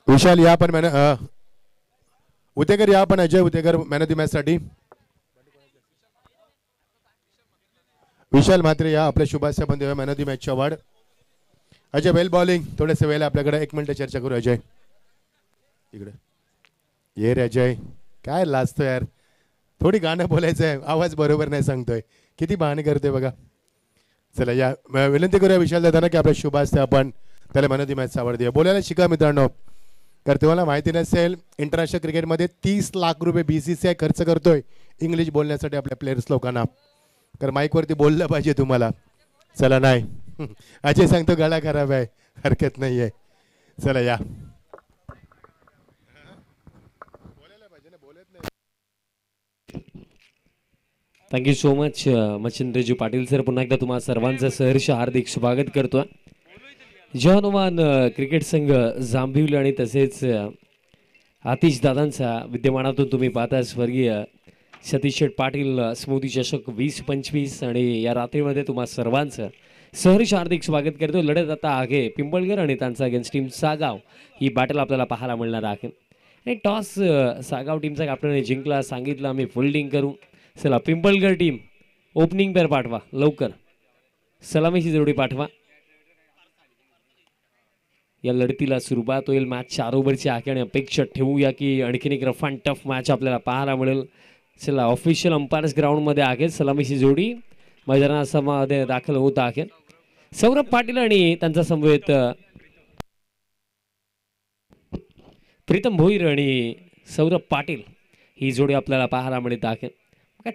विशाल या पण उतेकर या पण Ajay Utekar man of the match साठी. विशाल म्हात्रे या आपल्या शुभास आपण देऊया man of the match award. Ajay well bowling. थोडेसे वेळ आपल्याकडे 1 मिनिट चर्चा करू. अजय इकडे ये रे अजय. काय लाजतो यार. थोडी गाणं बोलायचं आहे. आवाज बरोबर नाही सांगतोय. किती बहाणे करतोय बघा. चला या विनंती करूया विशाल दादांना की आपल्या शुभास आपण त्याला man of the match award देऊया. बोलायला शिका मित्रांनो. तर तुम्हाला माहिती नसेल इंटरनॅशनल क्रिकेटमध्ये 30 लाख रुपये BCCI खर्च करतोय इंग्लिश बोलण्यासाठी आपल्या प्लेयर्स लोकांना. तर माईकवरती बोललं पाहिजे तुम्हाला. चला नाही अजय सांगतो गळा खराब आहे. हरकत नाही आहे. चला या. Thank you so much Machhindraji Patil sir. पुन्हा एकदा तुम्हाला सर्वांचं सहर्ष हार्दिक स्वागत करतो. जवानोमान क्रिकेट संघ जांभिवली आणि तसेच आतिश दादांचा विद्यमानातून तुम्ही पाहता स्वर्गीय सतीश शेठ पाटील स्मृती चषक 2025 आणि या रात्रीमध्ये तुम्हा सर्वांचं सहर्ष हार्दिक स्वागत करतो. लढत आता आहे पिंपळगर आणि त्यांचा अगेन्स्ट टीम सागाव. ही बॅटल आपल्याला पाहायला मिळणार आहे. आणि टॉस सागाव टीमचा कॅप्टन जिंकला. सांगितलं आम्ही फिल्डिंग करू. चला पिंपळगर टीम ओपनिंग पेअर पाठवा लवकर. सलामीची जोडी पाठवा. या लढतीला सुरुवात होईल. मॅच 4 ओव्हरची आहे आणि अपेक्षा ठेवूया की आणखीन एक रफ अँड टफ मॅच आपल्याला पाहायला मिळेल. चला ऑफिशियल अंपायर्स ग्राउंडमध्ये आहे. सलामीची जोडी मैदानामध्ये दाखल होत आहे. सौरभ पाटील आणि त्यांचा समवेत प्रीतम भोईर आणि सौरभ पाटील ही जोडी आपल्याला पाहायला मिळत आहे.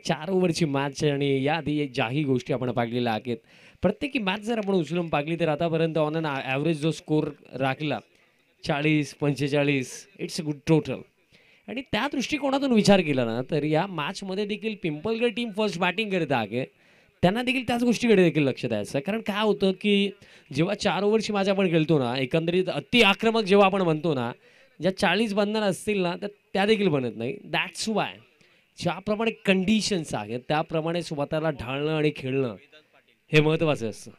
4 ओव्हरची मॅच आणि याआधी ज्याही गोष्टी आपण पाहिलेल्या आहेत प्रत्येकी मॅच जर आपण उचलून पाहिली तर आतापर्यंत ऑन अन ॲव्हरेज जो स्कोर राखला 40-45 इट्स अ गुड टोटल. आणि त्या दृष्टिकोनातून विचार केला ना तर या मॅचमध्ये देखील पिंपळगड टीम फर्स्ट बॅटिंग करत आहे. त्यांना देखील त्याच गोष्टीकडे देखील लक्ष द्यायचं. कारण काय होतं की जेव्हा 4 ओव्हरची मॅच आपण खेळतो ना एकंदरीत अति आक्रमक जेव्हा आपण म्हणतो ना ज्या 40 बनणार असतील ना तर त्या देखील बनत नाही. दॅट्स वाय ज्याप्रमाणे कंडिशन्स आहेत त्याप्रमाणे स्वतःला ढाळणं आणि खेळणं हे महत्त्वाचं असतं.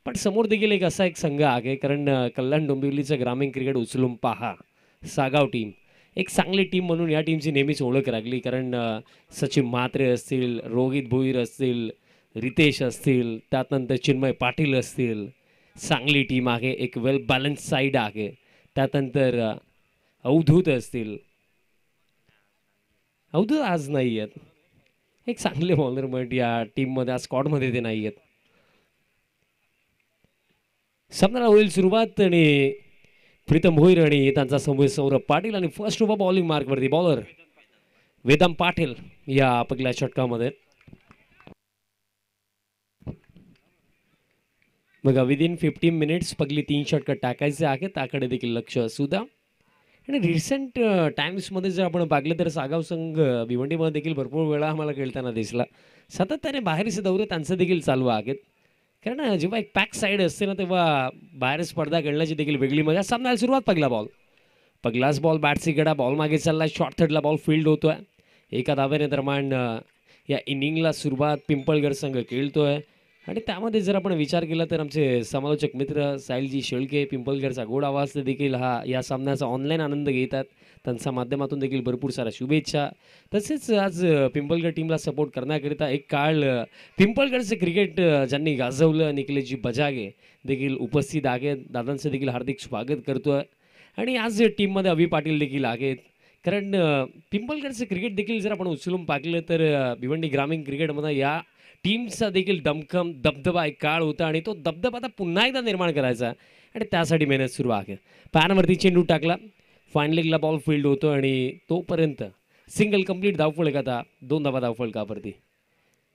पण समोर देखील एक असा एक संघ आहे कारण कल्याण डोंबिवलीचं ग्रामीण क्रिकेट उचलून पहा सागाव टीम एक चांगली टीम म्हणून या टीमची नेहमीच ओळख लागली. कारण सचिन म्हात्रे असतील, रोहित भोईर असतील, रितेश असतील, त्यानंतर चिन्मय पाटील असतील. चांगली टीम आहे. एक वेल बॅलन्स साईड आहे. त्यानंतर अवधूत असतील. अवधूत आज नाही आहेत. एक चांगले बॉलर बट या टीममध्ये स्क्वॉडमध्ये ते नाही आहेत. सामन्याला होईल सुरुवात आणि प्रीतम भोईर आणि त्यांचा समोर सौरभ पाटील आणि फर्स्ट ओव्हर बॉलिंग मार्कवरती बॉलर वेदांत पाटील या पहिल्या षटकामध्ये. बघा विदिन 15 मिनिट्स पहिली 3 षटकं टाकायचे आहेत. त्याकडे देखील लक्ष असू द्या. आणि रिसेंट टाइम्समध्ये जर आपण पाहिलं तर सागाव संघ भिवंडीमध्ये देखील भरपूर वेळा आम्हाला खेळताना दिसला. सातत्याने बाहेरचे दौरे त्यांचे देखील चालू आहेत. कारण जेव्हा एक पॅक साईड असते ना तेव्हा बाहेर स्पर्धा खेळण्याची देखील वेगळी मजा. सामन्याला सुरुवात पहिलाच बॉल बॅटची गडा बॉल मागे चालला. शॉर्ट थर्डला बॉल फील्ड होतोय. एका धावेने दरम्यान या इनिंगला सुरुवात पिंपळगड संघ खेळतोय. आणि त्यामध्ये जर आपण विचार केला तर आमचे समालोचक मित्र साहिलजी शेळके पिंपळगडचा गोड आवाज देखील या सामन्याचा ऑनलाईन आनंद घेतात. त्यांच्या माध्यमातून देखील भरपूर साऱ्या शुभेच्छा. तसेच आज पिंपळगड टीमला सपोर्ट करण्याकरिता एक काळ पिंपळगडचं क्रिकेट ज्यांनी गाजवलं निखिलजी बजागे देखील उपस्थित आहेत. दादांचं देखील हार्दिक स्वागत करतोय. आणि आज टीममध्ये अभि पाटील देखील आहेत. कारण पिंपळगडचं क्रिकेट देखील जर आपण उचलून पाहिलं तर भिवंडी ग्रामीण क्रिकेटमध्ये या टीमचा देखील दमखम दबदबा एक काळ होता आणि तो दबदबा आता पुन्हा एकदा निर्माण करायचा आणि त्यासाठी मेहनत सुरू आहे. पॅनवरती चेंडू टाकला. फाईन लेगला बॉल फील्ड होतो आणि तोपर्यंत सिंगल कंप्लीट धावफलक. आता 2 धावा धावफलकावरती.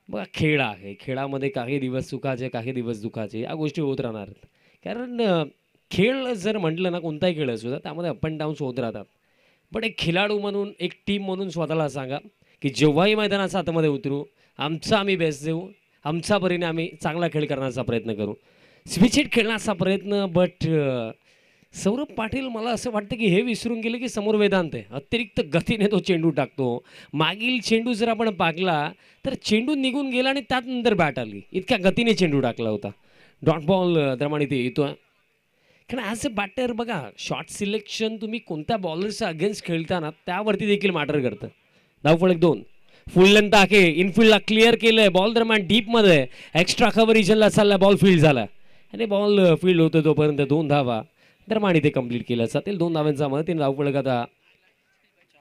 बघा खेळ आहे. खेळामध्ये काही दिवस सुखाचे काही दिवस दुखाचे या गोष्टी होत राहणार. कारण खेळ जर म्हटलं ना कोणताही खेळ असू द्या त्यामध्ये अप अँड डाऊन्स होत राहतात. पण एक खेळाडू म्हणून एक टीम म्हणून स्वतःला सांगा की जेव्हाही मैदानाच्या आतमध्ये उतरू आमचा आम्ही बेस्ट देऊ. आमच्या परीने आम्ही चांगला खेळ करण्याचा प्रयत्न करू. स्विच हिट खेळण्याचा प्रयत्न. बट सौरभ पाटील मला असं वाटतं की हे विसरून गेले की समोर वेदांत आहे. अतिरिक्त गतीने तो चेंडू टाकतो. मागील चेंडू जर आपण पाकला तर चेंडू निघून गेला आणि त्यानंतर बॅट आली. इतक्या गतीने चेंडू टाकला होता. डॉट बॉल दरम्यान इथे येतोय. कारण ॲज अ बॅटर बघा शॉट सिलेक्शन तुम्ही कोणत्या बॉलरच्या अगेन्स्ट खेळताना त्यावरती देखील मॅटर करतं. धावफलक 2. फुल लेंथ आहे, इनफिल्डला क्लिअर केलंय, बॉल दरम्यान डीपमध्ये एक्स्ट्रा कव्हर रिजनला चालला, बॉल फील्ड झाला आणि बॉल फील्ड होतो तोपर्यंत 2 धावा दरम्यान इथे कंप्लीट केल्या जातील. 2 धावांचा मदतीने धावफलक आता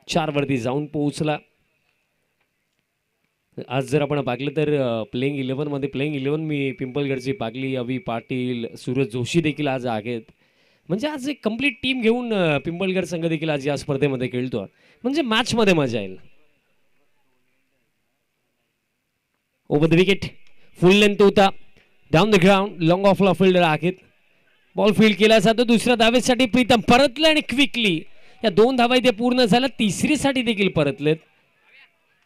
4 वरती जाऊन पोहोचला. आज जर आपण पाहिलं तर प्लेइंग 11मध्ये प्लेइंग 11 मी पिंपळगडची पागली, अवी पाटील, सूरज जोशी देखील आज आहेत. म्हणजे आज एक कंप्लीट टीम घेऊन पिंपळगड संघ देखील आज या स्पर्धेमध्ये खेळतो. म्हणजे मॅचमध्ये मजा येईल. Over the wicket, full length होता, डाऊन द ग्राउंड, लॉंग ऑफला फिल्डर आहेत. बॉल फील्ड केला जातो दुसऱ्या धावेसाठी प्रीतम परतले आणि क्विकली या 2 धावा इथे पूर्ण झाल्या. तिसरीसाठी देखील परतलेत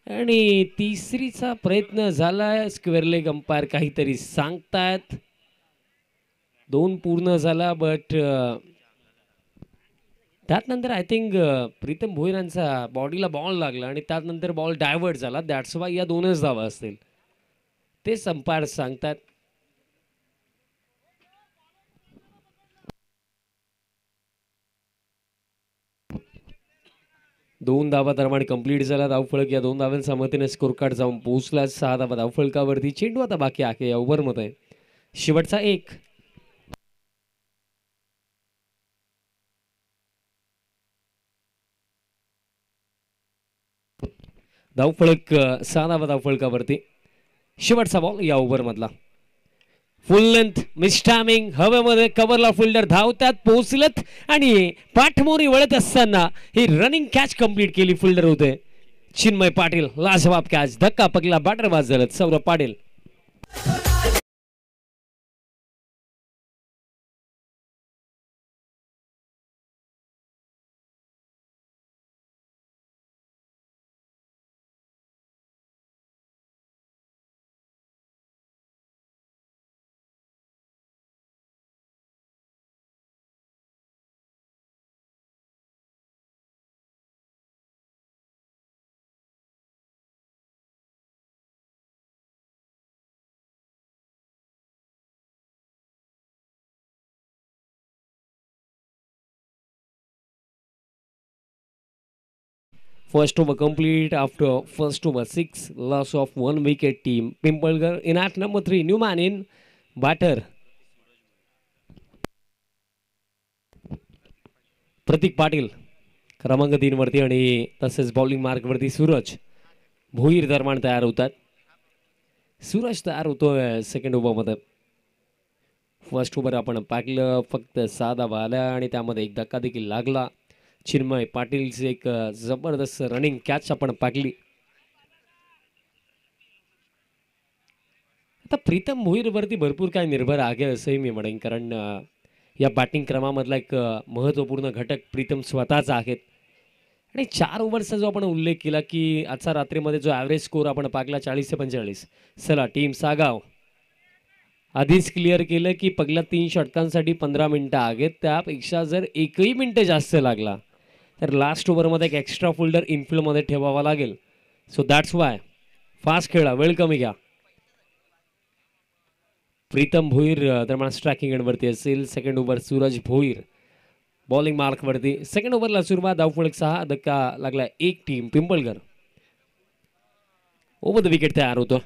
आणि तिसरीचा प्रयत्न झालाय. स्क्वेअर लेग अंपायर काहीतरी सांगतायत. 2 पूर्ण झाला बट त्यानंतर आय थिंक प्रीतम भोईर यांचा बॉडीला बॉल लागला आणि त्यानंतर बॉल डायव्हर्ट झाला. दॅट्स वाय या 2च धावा असतील तेच अंपायर सांगतात. दोन धावा दरम्यान कंप्लीट झाला. धावफलक या 2 धावांच्या मदतीने स्कोर कार्ड जाऊन पोहोचला 6 धावा धावफलकावरती. चेंडू आता बाकी आहे या ओव्हरमध्ये, शेवटचा 1. धावफलक 6 धावा धावफलकावरती. शेवटचा बॉल या ओव्हरमधला. फुल लेंथ मिस टायमिंग, हवेमध्ये कव्हरला फिल्डर धावतात, पोहोचलत आणि पाठमोरी वळत असताना ही रनिंग कॅच कंप्लीट केली. फिल्डर होते चिन्मय पाटील. लाजवाब कॅच, धक्का पकला, बॅटर बाद झालं Saurabh Patil. First over complete after first over 6. Loss of 1 wicket team. Pimpalgarh in at number 3. New man in. Batter प्रतीक पाटील क्रमांक 3 वरती आणि तसेच बॉलिंग मार्क वरती सूरज भोईर दरम्यान तयार होतात. सूरज तयार होतोय सेकंड ओव्हरमध्ये. फर्स्ट ओव्हर आपण पाहिलं फक्त 6 धावा आल्या आणि त्यामध्ये एक धक्का देखील लागला. चिन्मय पाटीलची एक जबरदस्त रनिंग कॅच आपण पाहिली. आता प्रीतम भोईरवरती भरपूर काय निर्भर आहे असंही मी म्हणेन, कारण या बॅटिंग क्रमामधला एक महत्त्वपूर्ण घटक प्रीतम स्वतःच आहेत. आणि 4 ओव्हरचा जो आपण उल्लेख केला की आजचा रात्रीमध्ये जो ॲव्हरेज स्कोर आपण पाहिला 40 ते 45. चला टीम सागाव आधीच क्लिअर केलं की पहिल्या 3 षटकांसाठी 15 मिनिटं आहेत. त्यापेक्षा जर एकही मिनिटं जास्त लागला तर लास्ट ओव्हरमध्ये एक एक्स्ट्रा फोल्डर इनफिल्डमध्ये ठेवावा लागेल. सो दॅट्स वाय फास्ट खेळा, वेळ कमी घ्या. प्रीतम भोईर दरम्यान स्ट्रायकिंग एंडवरती असेल. Second over Suraj Bhoir bowling मार्कवरती. सेकंड ओव्हरला सुरुवात, धावफलक 6, धक्का लागला 1 team Pimpalgad. Over the wicket तयार होतो.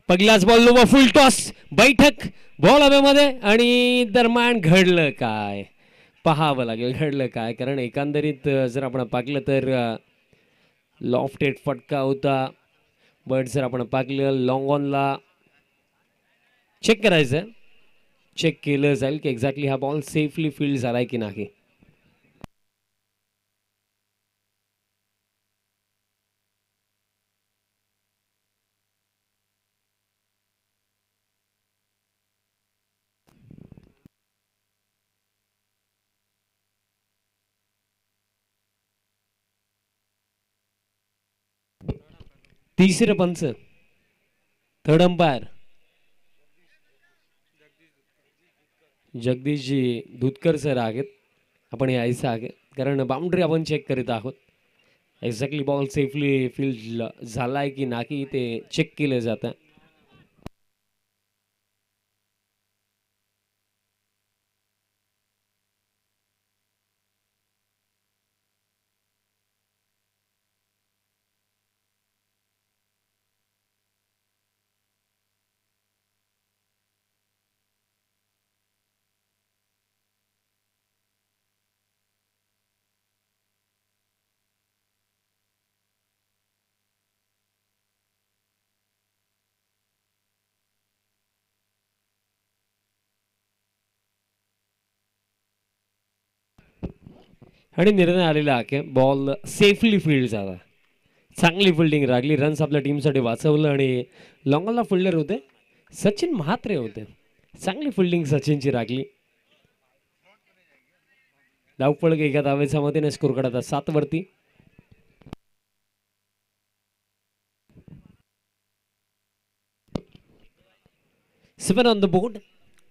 पहिलाच बॉल लो, फुल टॉस, बैठक, बॉल हवेमध्ये आणि दरम्यान घडलं काय पाहावं लागेल. घडलं काय, कारण एकंदरीत जर आपण पाहिलं तर लॉफ्टेड फटका होता. बट जर आपण पाहिलं लॉंग ऑनला चेक करायचं, चेक केलं जाईल की एक्झॅक्टली हा बॉल सेफली फील्ड झालाय की नाही. तिसरे पंच थर्ड अंपायर जगदीशजी धुतकर सर आहेत. आपण यायचं आहे कारण बाउंड्री आपण चेक करीत आहोत. एक्झॅक्टली बॉल सेफली फील्ड झालाय की नाही ते चेक केलं जातं. आणि निर्णय आलेला आहे की बॉल सेफली फील्ड झाला. चांगली फिल्डिंग राखली, रन्स आपल्या टीमसाठी वाचवलं आणि लॉंगॉनला फिल्डर होते सचिन म्हात्रे होते. चांगली फिल्डिंग सचिनची राखली. धावफलक एका धावेच्या मतीने स्कोर करतात 7 वरती. Seven on the board.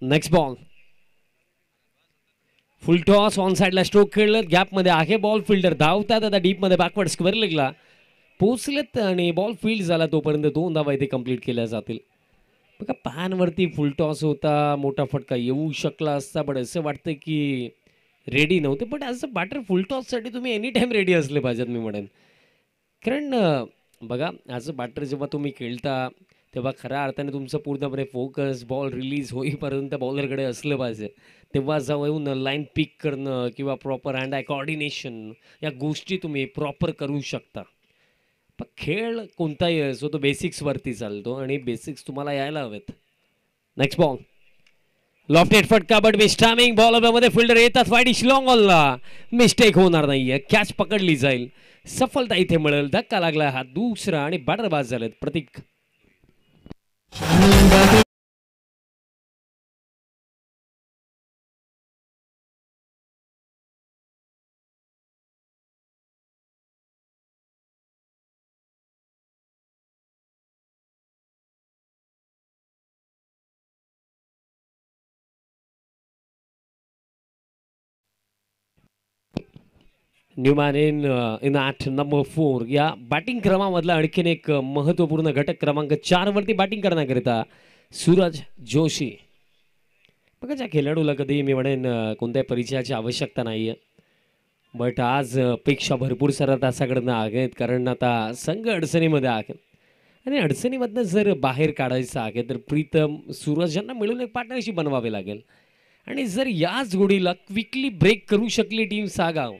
Next ball. Full toss on साईडला स्ट्रोक खेळलं, गॅपमध्ये आहे बॉल. फिल्डर धावतात आता डीपमध्ये बॅकवर्ड स्क्वेअर लेगला पोचलेत आणि बॉल फील्ड झाला. तोपर्यंत 2 धावा इथे कंप्लीट केल्या जातील. बघा पॅनवरती फुल टॉस होता, मोठा फटका येऊ शकला असता, पण असं वाटतं की रेडी नव्हते. But as a batter full टॉससाठी तुम्ही एनी टाईम रेडी असले पाहिजेत मी म्हणेन. कारण बघा ॲज अ बॅटर जेव्हा तुम्ही खेळता तेव्हा खऱ्या अर्थाने तुमचं पूर्णपणे फोकस बॉल रिलीज होईपर्यंत बॉलरकडे असलं पाहिजे. तेव्हा जाऊन लाईन पिक करणं किंवा प्रॉपर हँड आय कॉर्डिनेशन या गोष्टी तुम्ही प्रॉपर करू शकता. पण खेळ कोणताही असो तो बेसिक्सवरती चालतो आणि बेसिक्स तुम्हाला यायला हवेत. Next ball. लॉफ्टेड फटका बट मिस्टामिंग बॉल मध्ये फिल्डर येतात वाईडिश लॉंग ऑलला. मिस्टेक होणार नाहीये, कॅच पकडली जाईल. सफलता इथे मिळेल. धक्का लागला हा दुसरा आणि बॅटर बाद झालेत. प्रतीक. न्यूमॅन इन ॲट नंबर 4 या बॅटिंग क्रमामधला आणखीन एक महत्त्वपूर्ण घटक क्रमांक 4 वरती बॅटिंग करण्याकरिता सूरज जोशी. बघा ज्या खेळाडूला कधी मी म्हणेन कोणत्याही परिचयाची आवश्यकता नाही आहे, बट आज पेक्षा भरपूर सारा तासाकडनं आहेत. कारण आता संघ अडचणीमध्ये आहे आणि अडचणीमधनं जर बाहेर काढायचं आहे तर प्रीतम सूरज यांना मिळून एक पार्टनरशिप बनवावी लागेल. आणि जर याच जोडीला क्विकली ब्रेक करू शकली टीम सागाव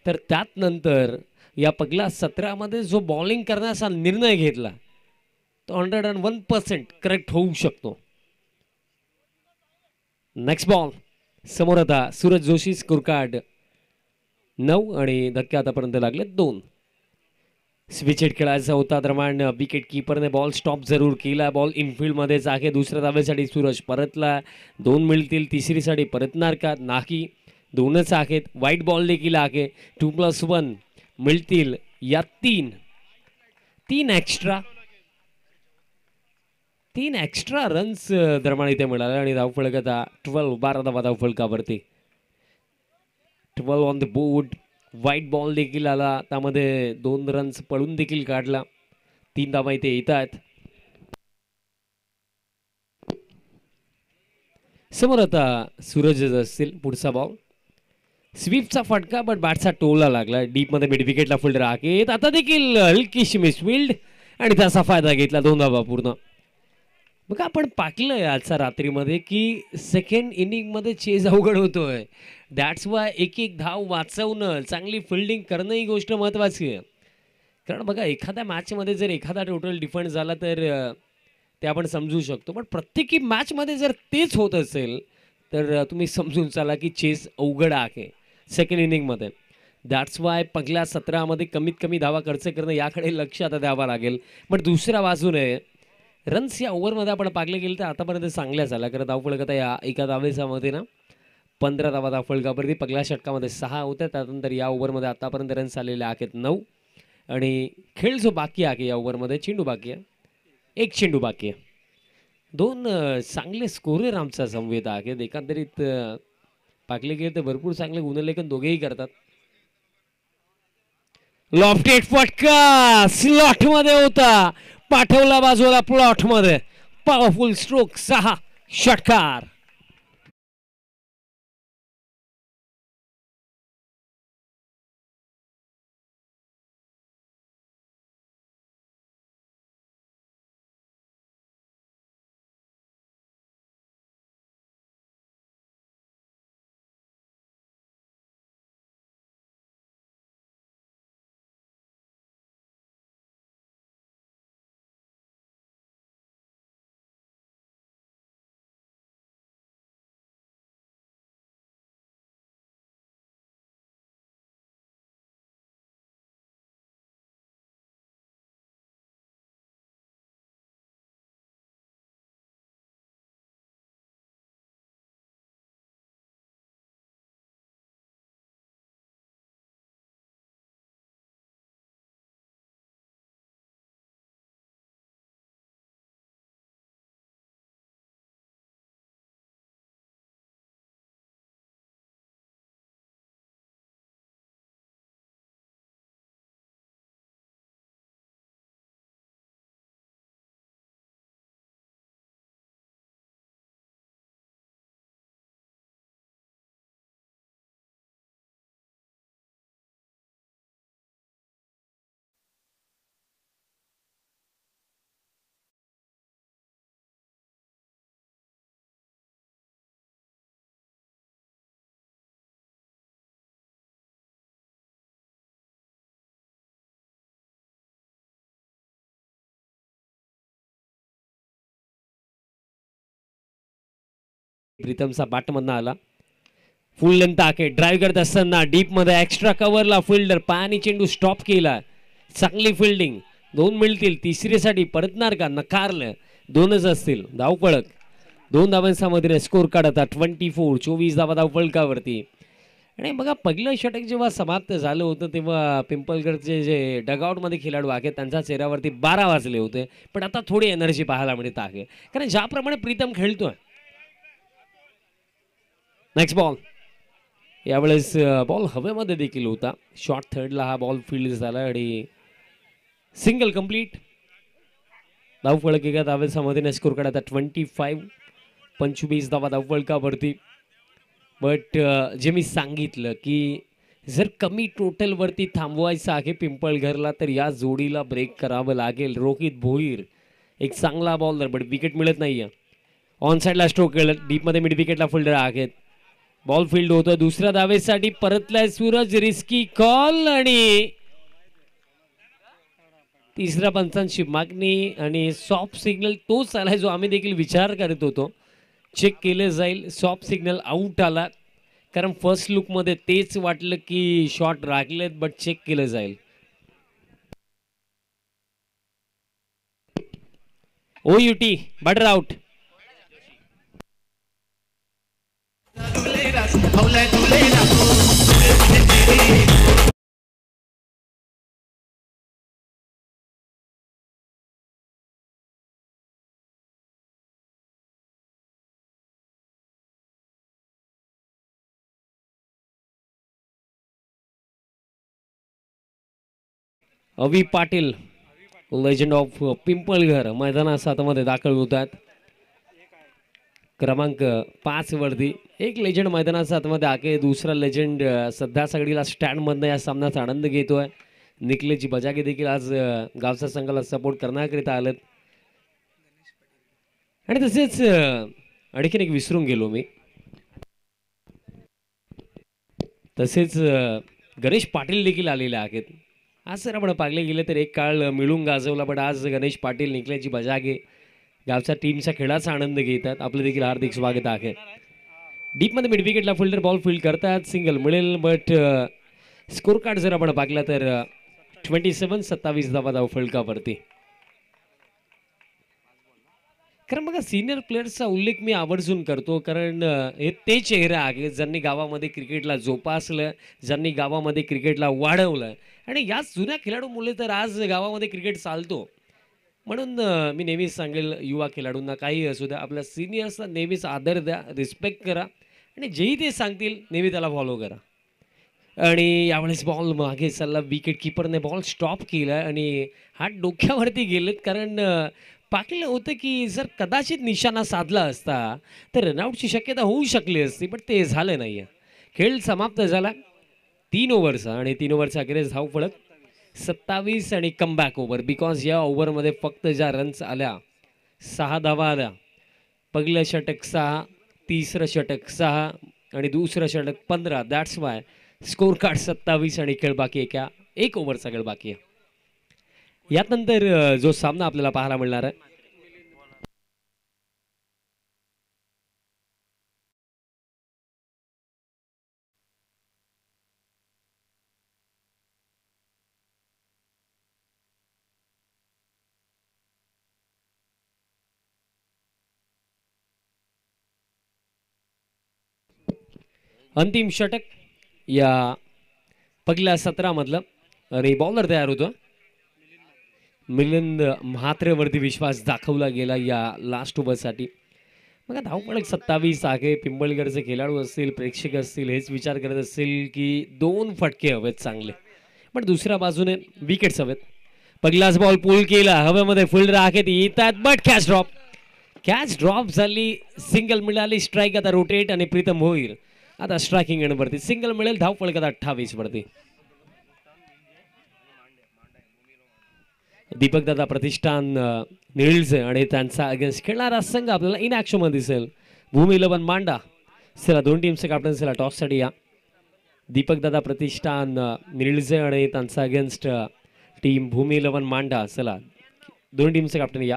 तर त्यात नंतर या पगला 17मध्ये जो बॉलिंग करण्याचा निर्णय घेतला तो 101% करेक्ट होऊ शकतो. Next ball. समोर आता सूरज जोशी. स्कोर कार्ड 9 आणि धक्के आतापर्यंत लागले 2. स्विचेट खेळायचा होता दरम्यान विकेट किपरने बॉल स्टॉप जरूर केला. बॉल इनफिल्डमध्येच आहे. दुसऱ्या धावेसाठी सूरज परतला. 2 मिळतील. तिसरीसाठी परतणार का? नाही, 2च आहेत. वाईट बॉल देखील आहे. 2+1 मिळतील या 3 एक्स्ट्रा रन्स दरम्यान इथे मिळाले आणि धावफलक आता 12 धावा धावफलकावरती. 12 ऑन द बोर्ड. वाईट बॉल देखील आला, त्यामध्ये 2 रन्स पळून देखील काढला. 3 धावा इथे येत आहेत. समोर आता सूरजच असतील. पुढचा बॉल. स्वीपचा फटका बट बॅटचा टोला लागला. डीपमध्ये मिड विकेटला फिल्डर आहेत. आता देखील हलकीशी मिसफिल्ड आणि त्याचा फायदा घेतला. 2 धावा पूर्ण. बघा आपण पाकलंय आजच्या रात्रीमध्ये की सेकंड इनिंगमध्ये चेज अवघड होतोय. दॅट्स वाय एक एक धाव वाचवणं, चांगली फिल्डिंग करणं ही गोष्ट महत्त्वाची आहे. कारण बघा एखाद्या मॅचमध्ये जर एखादा टोटल डिफेंड झाला तर ते आपण समजू शकतो. पण प्रत्येकी मॅचमध्ये जर तेच होत असेल तर तुम्ही समजून चाला की चेस अवघड आहे सेकंड इनिंगमध्ये. दॅट्स वाय पहिल्या 17मध्ये कमीत कमी धावा खर्च करणं याकडे लक्ष आता द्यावं लागेल. पण दुसऱ्या बाजूने रन्स या ओव्हरमध्ये आपण पाकले गेले तर आतापर्यंत चांगल्या झाल्या. कारण धावफलक आता या एका धावेच्यामध्ये ना 15 धावा धावफलकावरती. पहिल्या षटकामध्ये 6 होत्या. त्यानंतर या ओव्हरमध्ये आतापर्यंत रन्स आलेले आहेत 9 आणि खेळ जो बाकी आहे या ओव्हरमध्ये चेंडू बाकी आहे. 1 चेंडू बाकी आहे. 2 चांगले स्कोरर आमचा संवेद आहेत. एकंदरीत पाकले गेले तर भरपूर चांगले गुणलेखन दोघेही करतात. लॉफ्टेड फटका स्लॉटमध्ये होता, पाठवला बाजूला प्लॉटमध्ये. पॉवरफुल स्ट्रोक 6 षटकार. प्रीतमचा बॅटमधनं आला. फुल लेंथ आके ड्राईव्ह करत असताना डीप मध्ये एक्स्ट्रा कव्हरला फिल्डर पायाने चेंडू स्टॉप केला. चांगली फिल्डिंग. 2 मिळतील. तिसरीसाठी परतणार का? नकारलं. 2च असतील. धावफलक 2 धावांमध्ये स्कोर काढता 24 धावा धावफलकावरती. आणि बघा पहिलं षटक जेव्हा समाप्त झालं होतं तेव्हा पिंपळगडचे जे डगआउटमध्ये खेळाडू आहेत त्यांच्या चेहऱ्यावरती 12 वाजले होते. पण आता थोडी एनर्जी पाहायला मिळत आहे कारण ज्याप्रमाणे प्रीतम खेळतोय. Next ball. यावेळेस बॉल हवेमध्ये देखील होता. शॉर्ट थर्डला हा बॉल फील्ड झाला आणि सिंगल कंप्लीट. धावफलक एका धावेमध्ये स्कोर काढता 25 धावा धावफलकावरती. बट जे मी सांगितलं की जर कमी टोटलवरती थांबवायचं आहे पिंपळघरला तर या जोडीला ब्रेक करावं लागेल. रोहित भोईर एक चांगला बॉलर बट विकेट मिळत नाहीये. ऑन साईडला स्ट्रोक केलं. डीपमध्ये मिड विकेटला फिल्डर आहेत. बॉल फील्ड होतं. दुसऱ्या धावेसाठी परतलाय सूरज. रिस्की कॉल आणि तिसऱ्या पंचांची मागणी आणि सॉफ्ट सिग्नल तोच आलाय जो आम्ही देखील विचार करत होतो. चेक केलं जाईल. सॉफ्ट सिग्नल आऊट आला कारण फर्स्ट लुकमध्ये तेच वाटलं की शॉट राखलेत बट चेक केलं जाईल. OUT batter out. Avi Patil legend of Pimpalghar मैदानात आतमध्ये दाखल होतात. क्रमांक 5 वरती एक लेजंड मैदानाच्या आतमध्ये आके दुसरा लेजंड सध्या सगळीला स्टँडमधनं या सामन्याचा आनंद घेतोय. निखिलजी बजागे देखील आज गावच्या संघाला सपोर्ट करण्याकरिता आलेत. आणि तसेच आणखीन एक विसरून गेलो मी. तसेच गणेश पाटील देखील आलेले आहेत. आज जर आपण पाहिले गेले तर एक काळ मिळून गाजवला पण आज गणेश पाटील निखिलजी बजागे गावच्या टीमच्या खेळाचा आनंद घेतात. आपलं देखील हार्दिक स्वागत आहे. डीपमध्ये मिड विकेटला फिल्डर बॉल फील्ड करतात. सिंगल मिळेल बट स्कोर कार्ड जर आपण पाहिला तर 27 धावा धावफलकावरती. कारण बघा सिनियर प्लेयर्सचा उल्लेख मी आवर्जून करतो कारण हे ते चेहरे आहेत ज्यांनी गावामध्ये क्रिकेटला जोपासलं, ज्यांनी गावामध्ये क्रिकेटला वाढवलं आणि याच जुन्या खेळाडूमुळे तर आज गावामध्ये क्रिकेट चालतो. म्हणून मी नेहमीच सांगेल युवा खेळाडूंना काही असू द्या आपल्या सिनियर्सला नेहमीच आदर द्या, रिस्पेक्ट करा आणि जेही ते सांगतील नेहमी त्याला फॉलो करा. आणि यावेळेस बॉल मागे चालला. विकेट किपरने बॉल स्टॉप केला आणि हात डोक्यावरती गेलेत कारण पाहिलं होतं की जर कदाचित निशाणा साधला असता तर रनआउटची शक्यता होऊ शकली असती पण ते झालं नाही. खेळ समाप्त झाला 3 ओव्हरचा आणि 3 ओव्हरचा अखेरीस धावफलक 27 आणि कमबॅक ओव्हर बिकॉज या ओव्हरमध्ये फक्त ज्या रन्स आल्या 6 धावा आल्या. पहिलं षटक 6, तिसरं षटक 6 आणि दुसरं षटक 15. दॅट्स वाय स्कोर कार्ड 27 आणि खेळ बाकी एक ओव्हरचा खेळ बाकी आहे. यानंतर जो सामना आपल्याला पाहायला मिळणार आहे अंतिम षटक या पहिल्या 17 मधलं आणि बॉलर तयार होतो. मिलिंद म्हात्रेवरती विश्वास दाखवला गेला या लास्ट ओव्हरसाठी. बघा धावफलक 27 आहे. पिंपळगडचे खेळाडू असतील, प्रेक्षक असतील हेच विचार करत असतील की 2 फटके हवेत चांगले पण दुसऱ्या बाजूने विकेट्स हवेत. पहिलाच बॉल पूल केला. हवेमध्ये फील्डर आहेत येतात बट कॅच ड्रॉप झाली. सिंगल मिळाली. स्ट्राईक आता रोटेट आणि प्रीतम भोईर आता स्ट्रायकिंग एंडवरती सिंगल मिळेल. धावफलक आता 28 वरती. दीपक दादा प्रतिष्ठान निळजे आणि त्यांचा अगेन्स्ट खेळणारा संघ आपल्याला इन ॲक्शन मध्ये दिसेल. भूमी 11 मांडा. चला 2 टीमचे कॅप्टन चला टॉससाठी या. दीपक दादा प्रतिष्ठान निळजे आणि त्यांचा अगेन्स्ट टीम भूमी 11 मांडा. चला 2 टीमचे कॅप्टन या.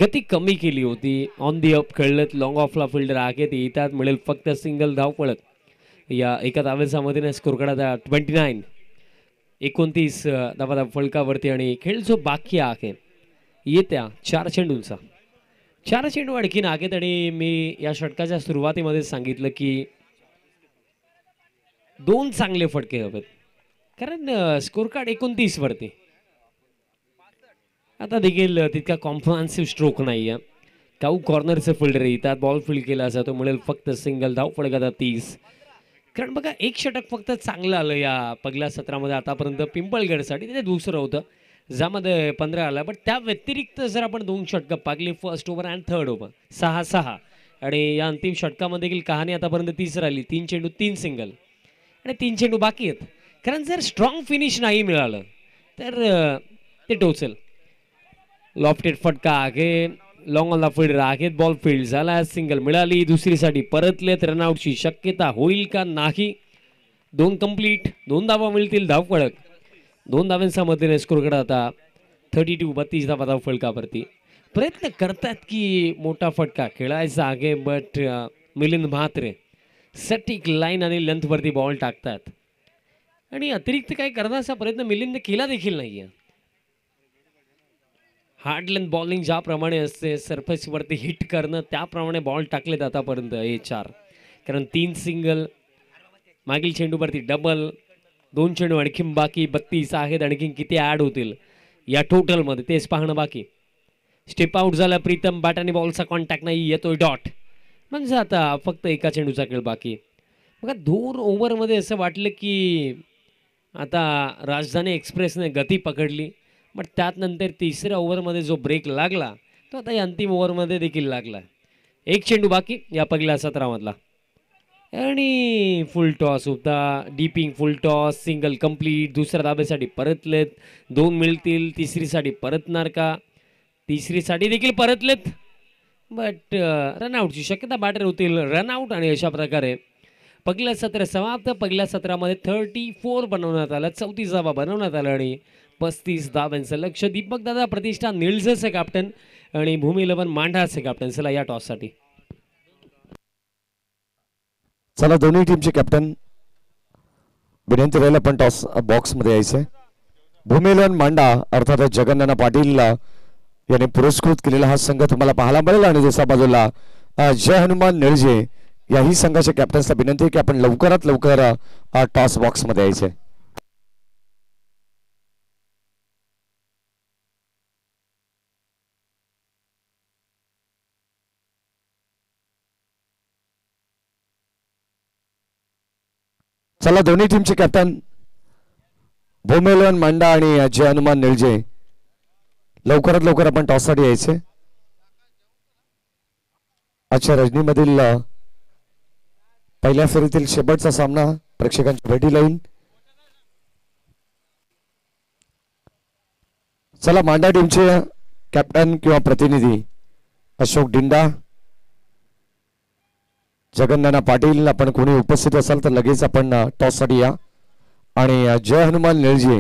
गती कमी केली होती. ऑन दी अप खेळलेत, लॉंग ऑफला फिल्डर आहेत, येतात, मिळेल फक्त सिंगल धाव पळत. या एका धावेच्या मधीने स्कोर काढा 29 धावा फलकावरती आणि खेळ जो बाकी आहे येत्या 4 चेंडूंचा. 4 चेंडू आणखीन आहेत आणि मी या षटकाच्या सुरुवातीमध्ये सांगितलं की 2 चांगले फटके हवेत, कारण स्कोर कार्ड 29 वरती. आता देखील तितका कॉम्प्रिहेन्सिव्ह स्ट्रोक नाही आहे. काऊ कॉर्नरचे फिल्डर येतात, बॉल फील्ड केला जातो, मिळेल फक्त सिंगल धाव फलकात 30. कारण बघा एक षटक फक्त चांगलं आलं या पहिल्या सत्रामध्ये आतापर्यंत पिंपळगडसाठी, ते दुसरं होतं ज्यामध्ये 15 आला. पण त्या व्यतिरिक्त जर आपण 2 षटकं पागली, first over and third over 6-6, आणि या अंतिम षटकामध्ये देखील कहाणी आतापर्यंत 30 राहिली. 3 चेंडू 3 सिंगल आणि 3 चेंडू बाकी आहेत. कारण जर स्ट्रॉंग फिनिश नाही मिळालं तर ते टोचेल. लॉफ्टेड फटका आहे, लॉंग ऑन द फील्डर आहेत, बॉल फील्ड झाला, सिंगल मिळाली, दुसरीसाठी परतलेत. रनआउटची शक्यता होईल का नाही. 2 कंप्लीट, 2 धावा मिळतील धाव फळक. 2 धाव्यांच्या मधीने स्कोर कडे आता 32 धावा धाव फळकावरती. प्रयत्न करतात की मोठा फटका खेळायचा आहे, बट मिलिंद म्हात्रे सटीक लाईन आणि लेंथवरती बॉल टाकतात आणि अतिरिक्त काही करण्याचा प्रयत्न मिलिंद केला देखील नाहीये. हार्ड लेंथ बॉलिंग ज्याप्रमाणे असते, सरफेसवरती हिट करणं, त्याप्रमाणे बॉल टाकलेत आतापर्यंत हे 4. कारण 3 सिंगल, मागील चेंडूवरती डबल, 2 चेंडू आणखीन बाकी, 32 आहेत. आणखीन किती ॲड होतील या टोटलमध्ये तेच पाहणं बाकी. स्टेप आउट झाला प्रीतम, बॅट आणि बॉलचा कॉन्टॅक्ट नाही, येतोय डॉट. म्हणजे आता फक्त एका चेंडूचा खेळ बाकी. बघा 2 ओव्हरमध्ये असं वाटलं की आता राजधानी एक्सप्रेसने गती पकडली, बट त्यानंतर तिसऱ्या ओव्हरमध्ये जो ब्रेक लागला तो आता या अंतिम ओव्हरमध्ये देखील लागला. 1 चेंडू बाकी या पहिल्या सत्रामधला आणि फुल टॉस होता. डीपिंग फुल टॉस, सिंगल कंप्लीट. दुसऱ्या धाब्यासाठी परतलेत, 2 मिळतील. तिसरीसाठी परतणार का? तिसरीसाठी देखील परतलेत, बट रनआउटची शक्यता बॅटर होतील, रनआउट. आणि अशा प्रकारे पहिलं सत्र समाप्त. पहिल्या सत्रामध्ये 34 बनवण्यात आलं, 34 धावा बनवण्यात आलं आणि 35 धावांचं लक्ष. दीपक दादा प्रतिष्ठान निळजेचे कॅप्टन आणि भूमी 11 मांढाचे कॅप्टन. चला या टॉससाठी. चला दोन्ही टीमचे कॅप्टन विनंती राहील आपण टॉस बॉक्समध्ये यायचे. भूमी 11 मांडा अर्थात जगन्नाना पाटील यांनी पुरस्कृत केलेला हा संघ तुम्हाला पाहायला मिळेल. आणि दुसऱ्या बाजूला जय हनुमान निळजे याही संघाच्या कॅप्टन्सला विनंती आहे की आपण लवकरात लवकर टॉस बॉक्समध्ये यायचे. चला दोन्ही टीमचे कॅप्टन भूमी 11 मांडा आणि जय हनुमान निळजे लवकरात लवकर आपण टॉससाठी यायचे. आजच्या रजनीमधील पहिल्या फेरीतील शेवटचा सामना प्रेक्षकांच्या भेटी लाईन. चला मांडा टीमचे कॅप्टन किंवा प्रतिनिधी अशोक डिंडा, जगन्नाना पाटील, आपण कोणी उपस्थित असाल तर लगेच आपण टॉससाठी या. आणि जय हनुमान निळजे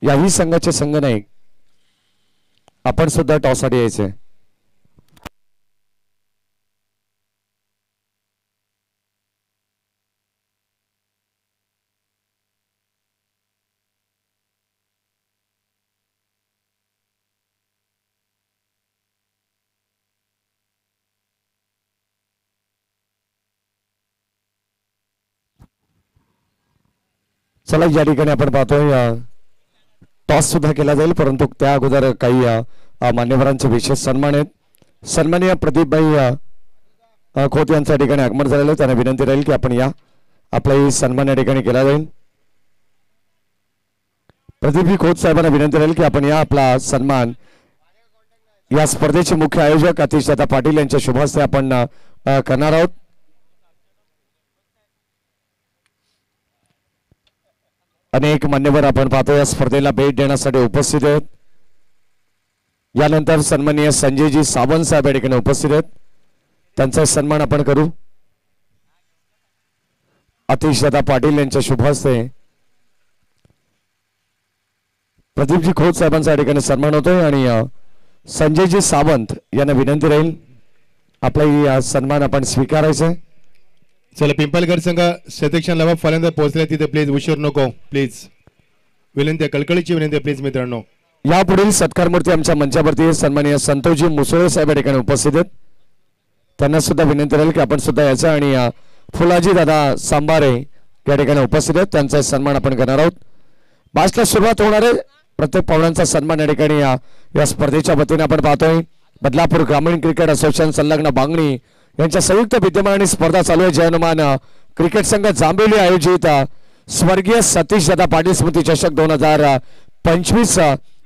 याही संघाचे संघनायक आपण सुद्धा टॉससाठी यायचे. चला या ठिकाणी आपण पाहतोय टॉस सुद्धा केला जाईल, परंतु त्या अगोदर काही मान्यवरांचे विशेष सन्मान आहेत. सन्माननीय प्रदीपभाई खोत यांच्या ठिकाणी आगमन झालेलं आहे. त्यांना विनंती राहील की आपण या, आपलाही सन्मान या ठिकाणी केला जाईल. प्रदीपजी खोत साहेबांना विनंती राहील की आपण या, आपला सन्मान या स्पर्धेचे मुख्य आयोजक अतिशदादा पाटील यांच्या शुभ हस्ते आपण करणार आहोत. अनेक मान्यवर आपण पाहतो या स्पर्धेला भेट देण्यासाठी उपस्थित आहेत. यानंतर सन्माननीय संजयजी सावंत साहेब या ठिकाणी उपस्थित आहेत, त्यांचा सन्मान आपण करू. अतिशदादा पाटील यांच्या शुभ हस्ते प्रदीपजी खोत साहेबांचा या ठिकाणी सन्मान होतोय आणि संजयजी सावंत यांना विनंती राहील आपला सन्मान आपण स्वीकारायचा आहे. चला पिंपलकर संघ सेक्शन लावा फलंदाज पोहोचले तिथे प्लीज उशीर नको प्लीज. विनंती आहे, कळकळीची विनंती आहे प्लीज मित्रांनो. यापुढील सत्कार मूर्ती आमच्या मंचावरती सन्माननीय संतोषजी मुसोळे साहेब या ठिकाणी उपस्थित आहेत. त्यांना सुद्धा विनंती राहील की आपण सुद्धा याचा आणि फुलाजी दादा सांबारे या ठिकाणी उपस्थित आहेत त्यांचा सन्मान आपण करणार आहोत. मॅचला सुरुवात होणार आहे. प्रत्येक पाहुण्यांचा सन्मान या ठिकाणी या स्पर्धेच्या वतीने आपण पाहतोय. बदलापूर ग्रामीण क्रिकेट असोसिएशन संलग्न बांगणी यांच्या संयुक्त विद्यमानाने स्पर्धा चालू आहे. जयनुमान क्रिकेट संघ जांभेली आयोजित स्वर्गीय सतीश दादा पाटील स्मृती चषक 2025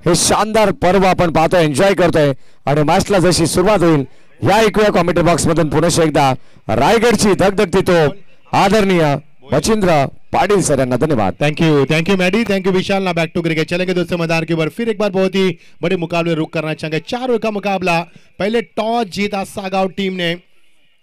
हे शानदार पर्व आपण पाहतोय, एन्जॉय करतोय आणि मॅचला जशी सुरुवात होईल या ऐकूया कॉमेंट्री बॉक्स मधून पुन्हा एकदा रायगडची धगधगती तोप आदरणीय मचिंद्र पाटिल सर यांना धन्यवाद. Thank you Maddy, thank you Vishal. ना बैक टू क्रिकेट चलेंगे दोस्तों मैदान के ऊपर फिर एक बार बहुत ही बड़े मुकाबले रुक करना चाहेंगे. 4 ओवर का मुकाबला. पहले टॉस जीता सागाव टीम ने